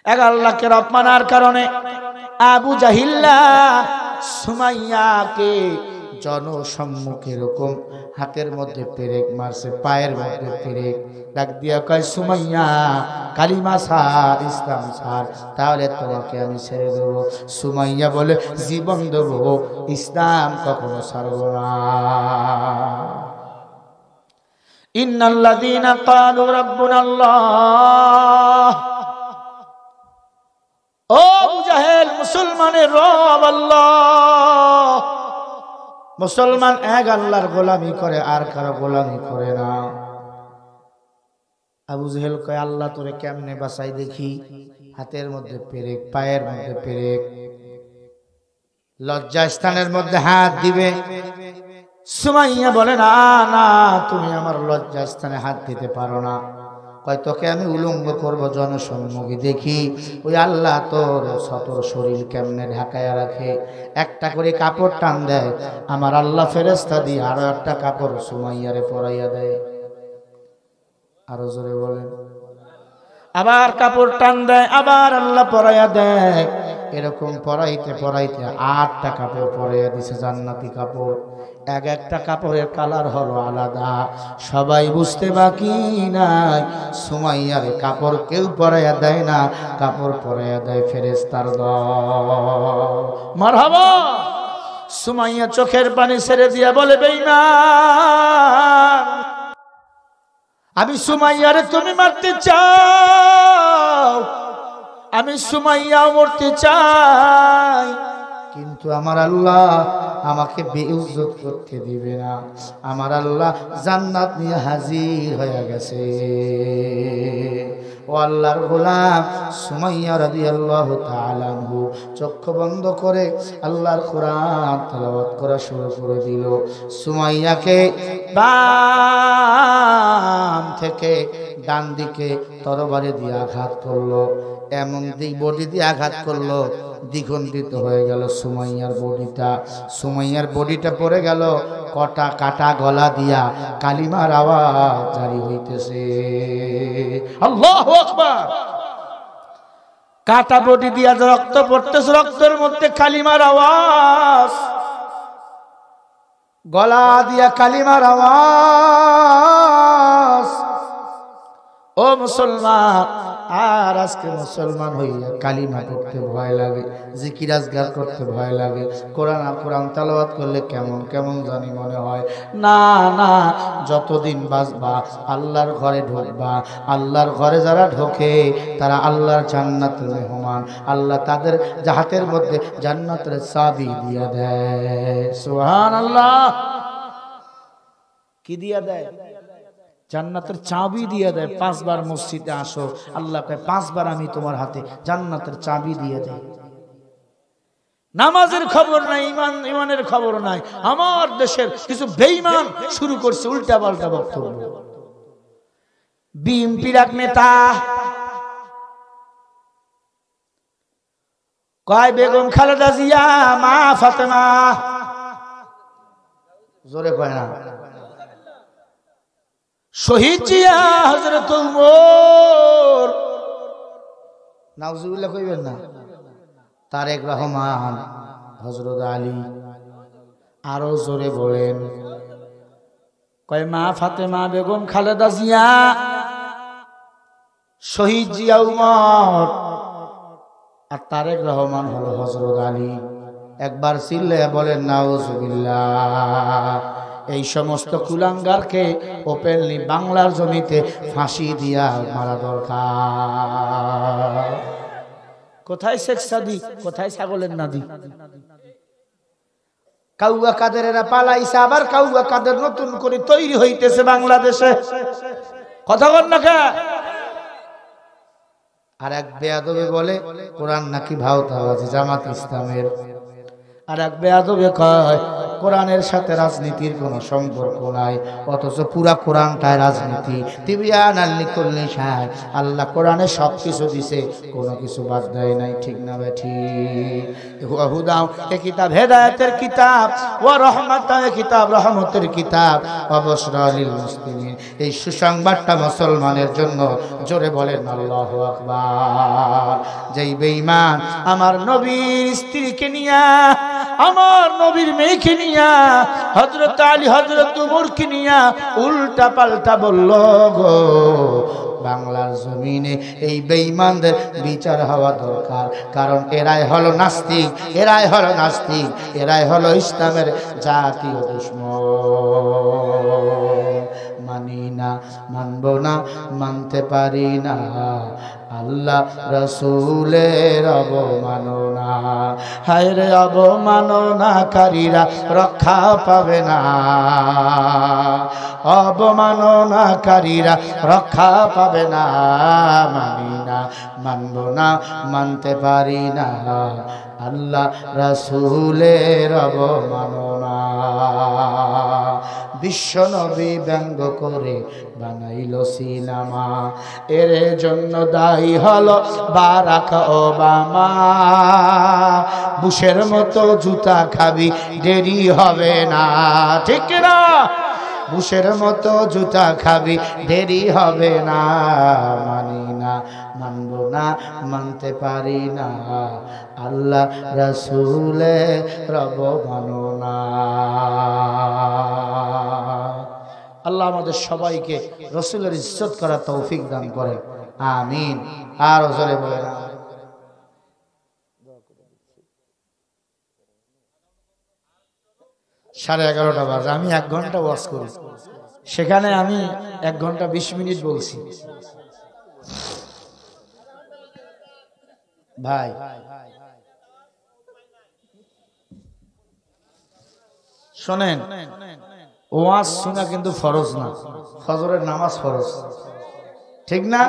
এক আল্লাহকে রব মানার কারণে আবু জাহিল্লা সুমাইয়াকে জনসম্মুখে এরকম হাতের মধ্যে পেরেক মারছে, পায়ের মধ্যে পেরেক। ডাক দিয়া কয়, সুমাইয়া কালিমা ছাড়, ইসলাম ছাড়, তাহলে তোমাকে আমি ছেড়ে দেবো। সুমাইয়া বলে, জীবন দেবো, ইসলাম কখনো ছাড়বো না। ইন্নাল্লাযীনা ক্বালু রাব্বুনাল্লাহ, ও আবু জাহেল, মুসলমানের রব আল্লাহ। মুসলমান এক আল্লাহর গোলামি করে, আর কারো গোলামি করে না। আবু জাহেল কয়, আল্লাহ তোরে কেমনে বাঁচাই দেখি। হাতের মধ্যে পেরেক, পায়ের মধ্যে পেরেক, লজ্জাস্থানের মধ্যে হাত দিবে। সুমাইয়া বলে, না না, তুমি আমার লজ্জাস্থানে হাত দিতে পারো না। কয়, তোকে আমি উলঙ্গ করবো জনসম্মুখে, দেখি ওই আল্লাহ তোর সতর শরীর কেমনে ঢাকায়া রাখে। একটা করে কাপড় টান দেয়, আমার আল্লাহ ফেরেশতা দিয়ে আরো একটা কাপড় সুমাইয়ারে পরাইয়া দেয়। আরো জোরে বলেন। আবার কাপড় টান দেয়, আবার আল্লাহ পরাইয়া দেয়। এরকম পরাইতে পরাইতে 8টা কাপড় পরাইয়া দিছে, জান্নাতি কাপড়। এক একটা কাপড়ের কালার হলো আলাদা। সবাই বুঝতে বাকি নাই, সুমাইয়ার কাপড় কেউ পরাইয়া দেয় না, কাপড় পরাইয়া দেয় ফেরেশতার দল। মারহাবা। সুমাইয়া চোখের পানি ছেড়ে দিয়া বলে, বেঈমান, আমি সুমাইয়ারে তুমি মারতে চাও, আমি সুমাইয়া মরতে চাই, কিন্তু আমার আল্লাহ আমাকে বেইজ্জত করতে দিবে না। আমার আল্লাহ জান্নাত নিয়ে হাজির হয়ে গেছে। ও আল্লাহর গোলাম সুমাইয়া রাদিয়াল্লাহু তাআলা আনহু চক্ষু বন্ধ করে আল্লাহর কোরআন তেলাওয়াত করা শুরু করে দিল। সুমাইয়াকে বাম থেকে ডান দিকে তরবারি দিয়ে আঘাত করলো, এমন দিক বডি দিয়ে আঘাত করলো, দ্বিখণ্ডিত হয়ে গেল সুমাইয়ার বডিটা। সুমাইয়ার বডিটা পড়ে গেল, কটা কাটা গলা দিয়া কালিমার আওয়াজ জারি হইতেছে। আল্লাহু আকবার। কাটা বডি দিয়া রক্ত পড়তেছে, রক্তের মধ্যে কালিমার আওয়াজ, গলা দিয়া কালিমার আওয়াজ। ও মুসলমান, আর আজকে মুসলমান হইয়া কালিমা পড়তে ভয় লাগে, জিকির আজগার করতে ভয় লাগে, কোরআন তেলাওয়াত করলে কেমন কেমন জানি মনে হয়। না না, যতদিন বাঁচবা আল্লাহর ঘরে ঢুকবা। আল্লাহর ঘরে যারা ঢোকে তারা আল্লাহর জান্নাতের মেহমান। আল্লাহ তাদের হাতের মধ্যে জান্নাতের চাবি দিয়ে দেয়। সুবহানাল্লাহ। কি দিয়া দেয়? জান্নাতের চাবি দিয়ে দেয়। 5 বার মসজিদে আসো, আল্লাহ কয় 5 বার আমি তোমার হাতে জান্নাতের চাবি দিয়ে দেই। নামাজের খবর নাই, ইমানের খবর নাই। আমার দেশের কিছু বেঈমান শুরু করছে উল্টা পাল্টা বক্তব্য। বিএনপির এক নেতা কয় বেগম খালেদা জিয়া মা ফাতেমা, জোরে কয় না, শহীদ জিয়া হযরত ওমর, নাউজুবিল্লাহ কইবেন না, তারেক রহমান, হযরত আলী। আরো জোরে বলেন। কয় মা ফাতেমা, বেগম খালেদা জিয়া, শহীদ জিয়া ওমর, আর তারেক রহমান হলো হযরত আলী। একবার চিল্লায়া বলেন নাউজুবিল্লাহ। এই সমস্ত কুলাঙ্গারকে ওপেনলি বাংলার জমিতে ফাঁসি দিয়া মারা দরকার। কোথায় শেখ সাদি, কোথায় ছাগলের নাদি? কাউয়া কাদেরেরা পালাইছে, আবার কাউয়া কাদের নতুন করে তৈরি হইতেছে বাংলাদেশে। কথা বল না কে? আর এক বেয়াদবে বলে কোরআন নাকি ভাওতা আছে জামাত ইসলামের। আর এক বেয়াদবে কয় কোরআনের সাথে রাজনীতির কোনো সম্পর্ক নাই, অথচ পুরা কোরআনটায় রাজনীতি। তিবিয়ানাল লিকুল্লি শাই, আল্লাহ কোরআনে সব কিছু দিছে, কোনো কিছু বাদ দেয় নাই। ঠিক না বেঠিক? হুয়া হুদাও এ কিতাব হেদায়েতের কিতাব, ওয়া রাহমাতা এ কিতাব রহমতের কিতাব, ওয়া বুশরা লিল মুসলিমিন, এই সুসংবাদটা মুসলমানের জন্য। জোরে বলেন আল্লাহু আকবার। যেই বেঈমান আমার নবীর স্ত্রীকে নিয়া, আমার নবীর মেয়েকে নিয়া, হযরত আলী হযরত উমরকে নিয়া উল্টা পাল্টা বলল গো, বাংলার জমিনে এই বেঈমানদের বিচার হওয়া দরকার। কারণ এরাই হলো নাস্তিক, এরাই হলো নাস্তিক, এরাই হলো ইসলামের জাতীয় দুশমন। মানি না, মানব না, মানতে পারি না, আল্লাহ রসুলের অবমাননা। হায় রে অবমাননাকারীরা রক্ষা পাবে না, অবমাননাকারীরা রক্ষা পাবে না। মানি না, মানব না, মানতে পারি না, আল্লাহ রসুলের অবমাননা। বিশ্বনবী ব্যঙ্গ করে বানাইল সিনেমা, এর জন্য দায়ী হলো বারাক ওবামা। বুশের মতো জুতা খাবি, দেরি হবে না। ঠিক না? বুশের মতো জুতা খাবি, দেরি হবে না। মানি না, মানব না, মানতে পারি না, আল্লাহ রাসূলের অবমাননা। আল্লাহ আমাদের সবাইকে রাসূলের ইজ্জত করার তৌফিক দান করেন, আমিন। আর জোরে বলেন। 11:30 বাজে, আমি 1 ঘন্টা ওয়াজ করি, সেখানে আমি 1 ঘন্টা 20 মিনিট বলছি। ভাই শোনেন, ওয়াজ শোনা কিন্তু ফরজ না, ফজরের নামাজ ফরজ। ঠিক না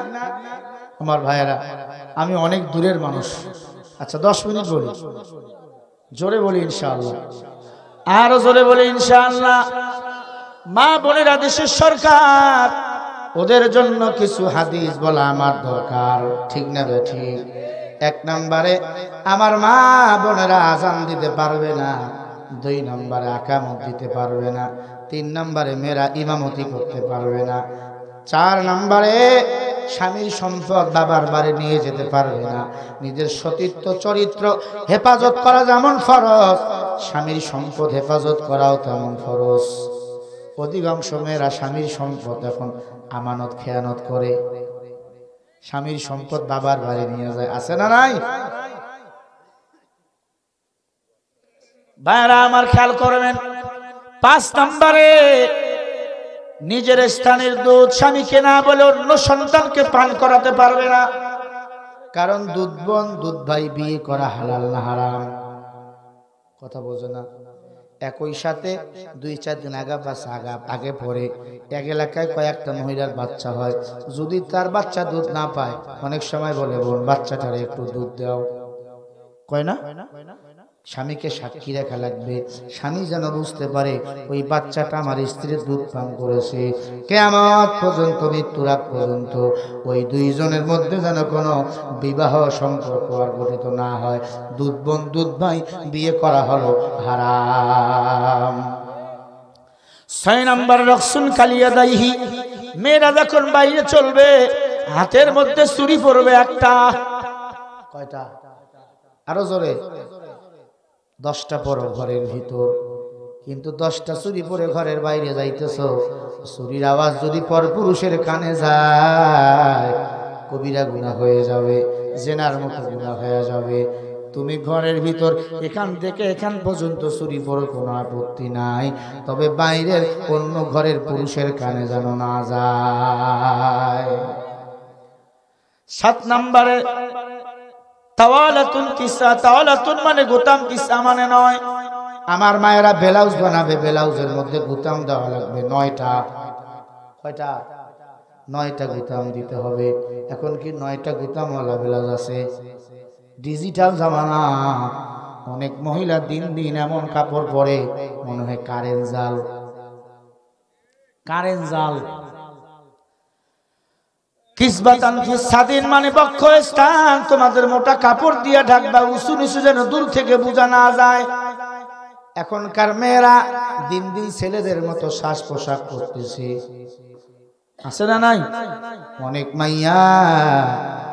আমার ভাইয়েরা? আমি অনেক দূরের মানুষ। আচ্ছা 10 মিনিট বলি, জোরে বলি ইনশাআল্লাহ, আরো জোরে বলি ইনশাআল্লাহ। মা বোনেরা, দেশের সরকার, ওদের জন্য কিছু হাদিস বলা আমার দরকার। ঠিক না বে ঠিক? 1 নম্বরে আমার মা বোনেরা আজান দিতে পারবে না, 2 নম্বরে আকামত দিতে পারবে না, 3 নম্বরে মেয়েরা ইমামতি করতে পারবে না, 4 নম্বরে স্বামীর সম্পদ বাবার বাড়ি নিয়ে যেতে পারবে না। নিজের সতীত্ব চরিত্র হেফাজত করা যেমন ফরজ, স্বামীর সম্পদ হেফাজত করাও তেমন ফরজ। অধিকাংশ মেয়েরা স্বামীর সম্পদ এখন আমানত খেয়ানত করে, স্বামীর সম্পদ বাবার বাড়ি নিয়ে যায়। আছে না নাই? ভাইরা আমার খেয়াল করবেন, 5 নম্বরে নিজের স্থানের দুধ স্বামীকে না বলে অন্য সন্তানকে পান করাতে পারবে না। কারণ দুধ বোন দুধ ভাই বিয়ে করা হালাল না হারাম? কথা বোঝো না? একই সাথে 2-4 দিন আগে পরে এক এলাকায় কয়েকটা মহিলার বাচ্চা হয়, যদি তার বাচ্চা দুধ না পায়, অনেক সময় বলে বোন বাচ্চাটারে একটু দুধ দাও, কয় না? স্বামীকে সাক্ষী রাখা লাগবে, স্বামী যেন বুঝতে পারে ওই বাচ্চাটা আমার স্ত্রীর দুধ পান করেছে। কিয়ামত পর্যন্ত, মৃত্যুর আগ পর্যন্ত ওই 2 জনের মধ্যে যেন কোনো বিবাহ সম্পর্ক আর গঠিত না হয়। দুধ বোন দুধ ভাই বিয়ে করা হলো হারাম। 6 নম্বর রকসুন কালিয়াদাইহি, মেয়েরা যখন বাইরে চলবে হাতের মধ্যে চুরি পড়বে একটা। কয়টা? আরো জোরে। 10টা পরো ঘরের ভিতর, কিন্তু 10টা চুরি পরে ঘরের বাইরে যাইতেছ, চুরির আওয়াজ যদি পরপুরুষের কানে যায় কবিরা গুনাহ হয়ে যাবে, জেনার মতো গুনাহ হয়ে যাবে। তুমি ঘরের ভিতর এখান থেকে এখান পর্যন্ত চুরি পরে কোনো আপত্তি নাই, তবে বাইরের অন্য ঘরের পুরুষের কানে যেন না যায়। 7 নম্বরে তাওয়ালাতুন কিসা, তাওয়ালাতুন মানে গোতাম, কিসা মানে নয়। আমার মায়েরা ব্লাউজ বানাবে, ব্লাউজের মধ্যে গোতাম দেওয়া লাগবে 9টা। কয়টা? 9টা গোতাম দিতে হবে। এখন কি 9টা গোতামওয়ালা ব্লাউজ আছে? ডিজিটাল জামানা, অনেক মহিলা দিন দিন এমন কাপড় পরে মনে হয় কারেন্ট জাল। কারেন্ট জাল। কিসবাতান ফিস সাদিন মানে বক্ষস্থান, তোমাদের মোটা কাপড় দিয়ে ঢাকবা, উঁচু নিচু যেন দূর থেকে বোঝা না যায়। এখনকার মেয়েরা দিন দিন ছেলেদের মতো শ্বাস পোশাক করতেছে, আছে না নাই? অনেক মাইয়া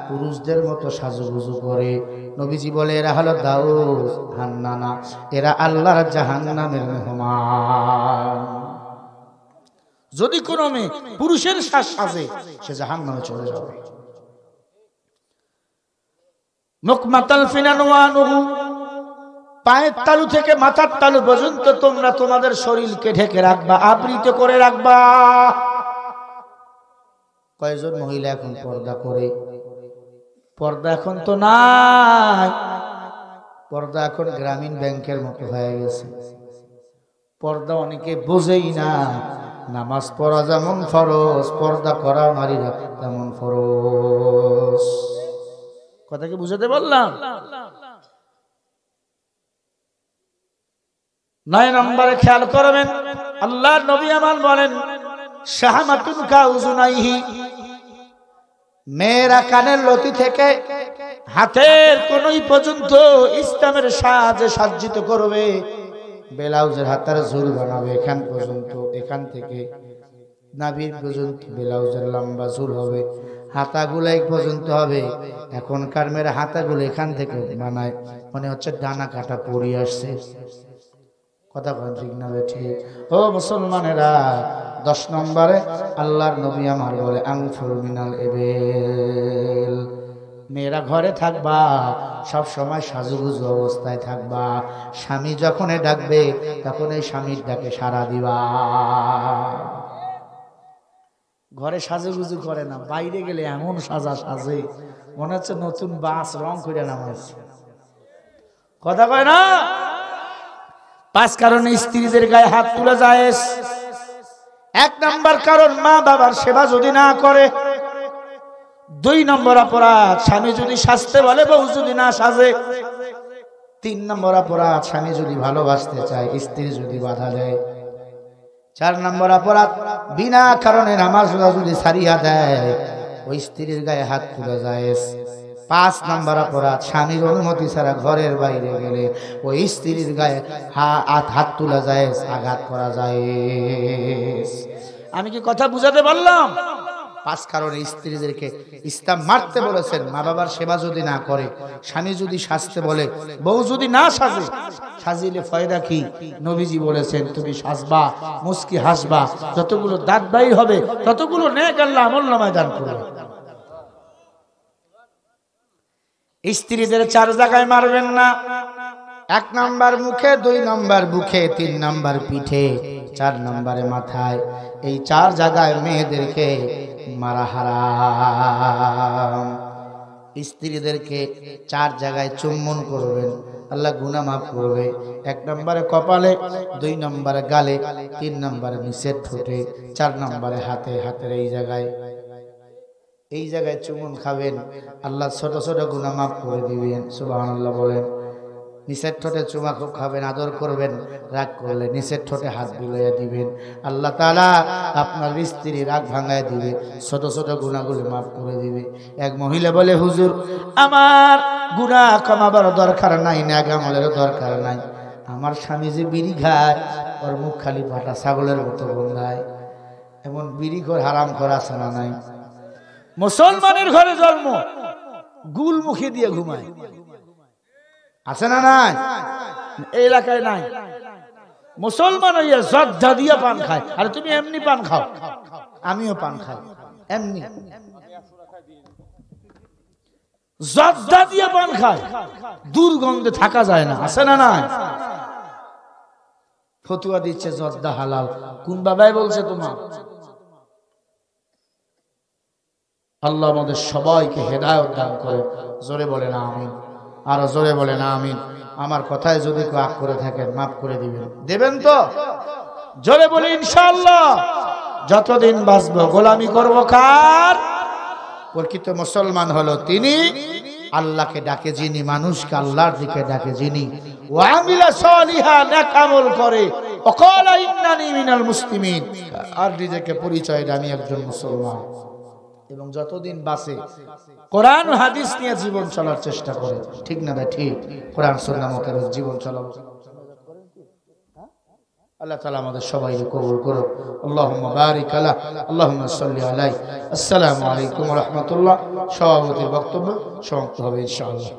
পুরুষদের মতো সাজুগুজু করে। নবীজি বলে এরা হলো দাউদ হান্নানা, এরা আল্লাহর জাহান্নামের মেহমান। যদি কোনো মেয়ে পুরুষের শ্বাস সাজে সে জাহান্নামে চলে যাবে। মুকমাতাল ফিনান ওয়ানুহু, পায়ের তালু থেকে মাথার তালু পর্যন্ত তোমরা তোমাদের শরীরকে ঢেকে রাখবা, আবৃত করে রাখবা। কয়জন মহিলা এখন পর্দা করে? পর্দা এখন তো নাই। পর্দা এখন গ্রামীণ ব্যাংকের মতো হয়ে গেছে। পর্দা অনেকে বোঝেই না। নামাজ পড়া যেমন ফরজ, পর্দা করা নারীরা তেমন ফরজ। কথা কি বুঝাতে বললাম? 9 নম্বরে খেয়াল করবেন, আল্লাহর নবী আমার বলেন শাহমাতুন কাউজুনাইহি, মেয়েরা কানের লতি থেকে হাতের কনুই পর্যন্ত ইসলামের সাজে সজ্জিত করবে। ব্লাউজের হাতার ঝুল বানাবে এখান পর্যন্ত, এখান থেকে নাভির পর্যন্ত ব্লাউজের লম্বা ঝুল হবে, হাতাগুলো এক পর্যন্ত হবে। এখনকার মেয়েরা হাতাগুলো এখান থেকে বানায়, মনে হচ্ছে ডানা কাটা পড়ে আসছে। কথা বলেন ঠিক না ঠিক? ও মুসলমানেরা, 10 নম্বরে আল্লাহর নবী আমার বলে আনফুল মিনাল ইবিল, মেয়েরা ঘরে থাকবা, সব সময় সাজুগুজু অবস্থায় থাকবা। স্বামী যখন ডাকবে তখন এই স্বামীর ডাকে সাড়া দিবা। ঘরে সাজুগুজু করে না, বাইরে গেলে এমন সাজা সাজে মনে হচ্ছে নতুন বাস রং করে নামাইছে। কথা কয় না? 5 কারণে স্ত্রীদের গায়ে হাত তুলে যায়। 1 নম্বর কারণ, মা বাবার সেবা যদি না করে। 2 নম্বর অপরাধ, স্বামী যদি সাজতে বলে বউ যদি না সাজে। 3 নম্বর অপরাধ, স্বামী যদি ভালোবাসতে চায় স্ত্রী যদি বাধা দেয়। 4 নম্বর অপরাধ, বিনা কারণে নামাজ যদি ছাড়িয়া দেয় ওই স্ত্রীর গায়ে হাত তুলে যায়। 5 নম্বর অপরাধ, স্বামীর অনুমতি ছাড়া ঘরের বাইরে গেলে ওই স্ত্রীর গায়ে হাত তোলা যায়, আঘাত করা যায়। আমি কি কথা বুঝাতে পারলাম? 5 কারণে স্ত্রীদেরকে ইসলাম মারতে বলেছেন। মা বাবার সেবা যদি না করে, স্বামী যদি সাজতে বলে, বউ যদি না সাজে, সাজিলে ফায়দা কি? নবীজি বলেছেন তুমি সাজবা, মুস্কি হাসবা, যতগুলো দাঁত বাইর হবে ততগুলো নেক আল্লাহ আমলনামায় দান করবে। স্ত্রীদের 4 জায়গায় মারবেন না। 1 নম্বর মুখে, 2 নম্বর বুকে, 3 নম্বর পিঠে, 4 নম্বরে মাথায়। এই 4 জায়গায় মেয়েদেরকে মারা হারাম। স্ত্রীদেরকে 4 জায়গায় চুম্বন করবেন, আল্লাহ গুনাহ মাফ করবে। 1 নম্বরে কপালে, 2 নম্বরে গালে, 3 নম্বরে নিচের ঠোঁটে, 4 নম্বরে হাতে, হাতের এই জায়গায়। এই জায়গায় চুমুন খাবেন, আল্লাহ ছোট ছোট গুনাহ মাফ করে দিবেন। সুবহানাল্লাহ বলেন। নিচের ঠোঁটে চুমা খুব খাবেন, আদর করবেন, রাগ করলে নিচের ঠোঁটে হাত বুলাইয়া দিবেন, আল্লাহ তাআলা আপনার স্ত্রী রাগ ভাঙায় দিবে, ছোট ছোট গুনাহগুলো মাফ করে দিবে। এক মহিলা বলে, হুজুর আমার গুনাহ কমাবার দরকার নাই, নেক আমলের দরকার নাই, আমার স্বামী যে বিড়ি খায় ওর মুখ খালি ফাটা ছাগলের মতো গন্ধায়। এমন বিড়ি ঘর হারাম করা আছে না নাই? মুসলমানের ঘরে জন্ম, গুল মুখে দিয়ে ঘুমায়, আছে না নাই? এই এলাকায় নাই। মুসলমান হইয়া জর্দা দিয়া পান খায়। আরে তুমি এমনি পান খাও, আমিও পান খাই এমনি, জর্দা দিয়া পান খায়, দুর্গন্ধে থাকা যায় না, আছে না নাই? ফতুয়া দিচ্ছে জর্দা হালাল। কোন বাবাই বলছে তোমার? আল্লাহ আমাদের সবাইকে হেদায়েত দান করে। জোরে বলেন আমিন, আর জোরে বলেন আমিন। আমার কথায় যদি রাগ করে থাকেন মাফ করে দিবেন, দেবেন তো? জোরে বলি ইনশাআল্লাহ। যতদিন বাঁচবো গোলামি করব কার? প্রকৃত মুসলমান হলো তিনি আল্লাহকে ডাকে যিনি, মানুষকে আল্লাহর দিকে ডাকে যিনি, ওয়া আমিলা সালিহান, নেক আমল করে, ওয়াকালা ইন্নানি মিনাল মুসলিমিন, আর নিজেকে পরিচয় দেয় আমি একজন মুসলমান, এবং যতদিন বাঁচে কোরআন হাদিস নিয়ে জীবন চলার চেষ্টা করে। ঠিক না ভাই? ঠিক। কোরআন সুন্নাহ মোতাবেক জীবন চালাবো। আল্লাহ তাআলা আমাদের সবাইকে কবুল করুন। আল্লাহুম্মা বারিক আলা, আল্লাহুম্মা সাল্লি আলাইহি। আসসালামু আলাইকুম ওয়া রাহমাতুল্লাহ। সভাপতির বক্তব্য সমাপ্ত হবে ইনশাআল্লাহ।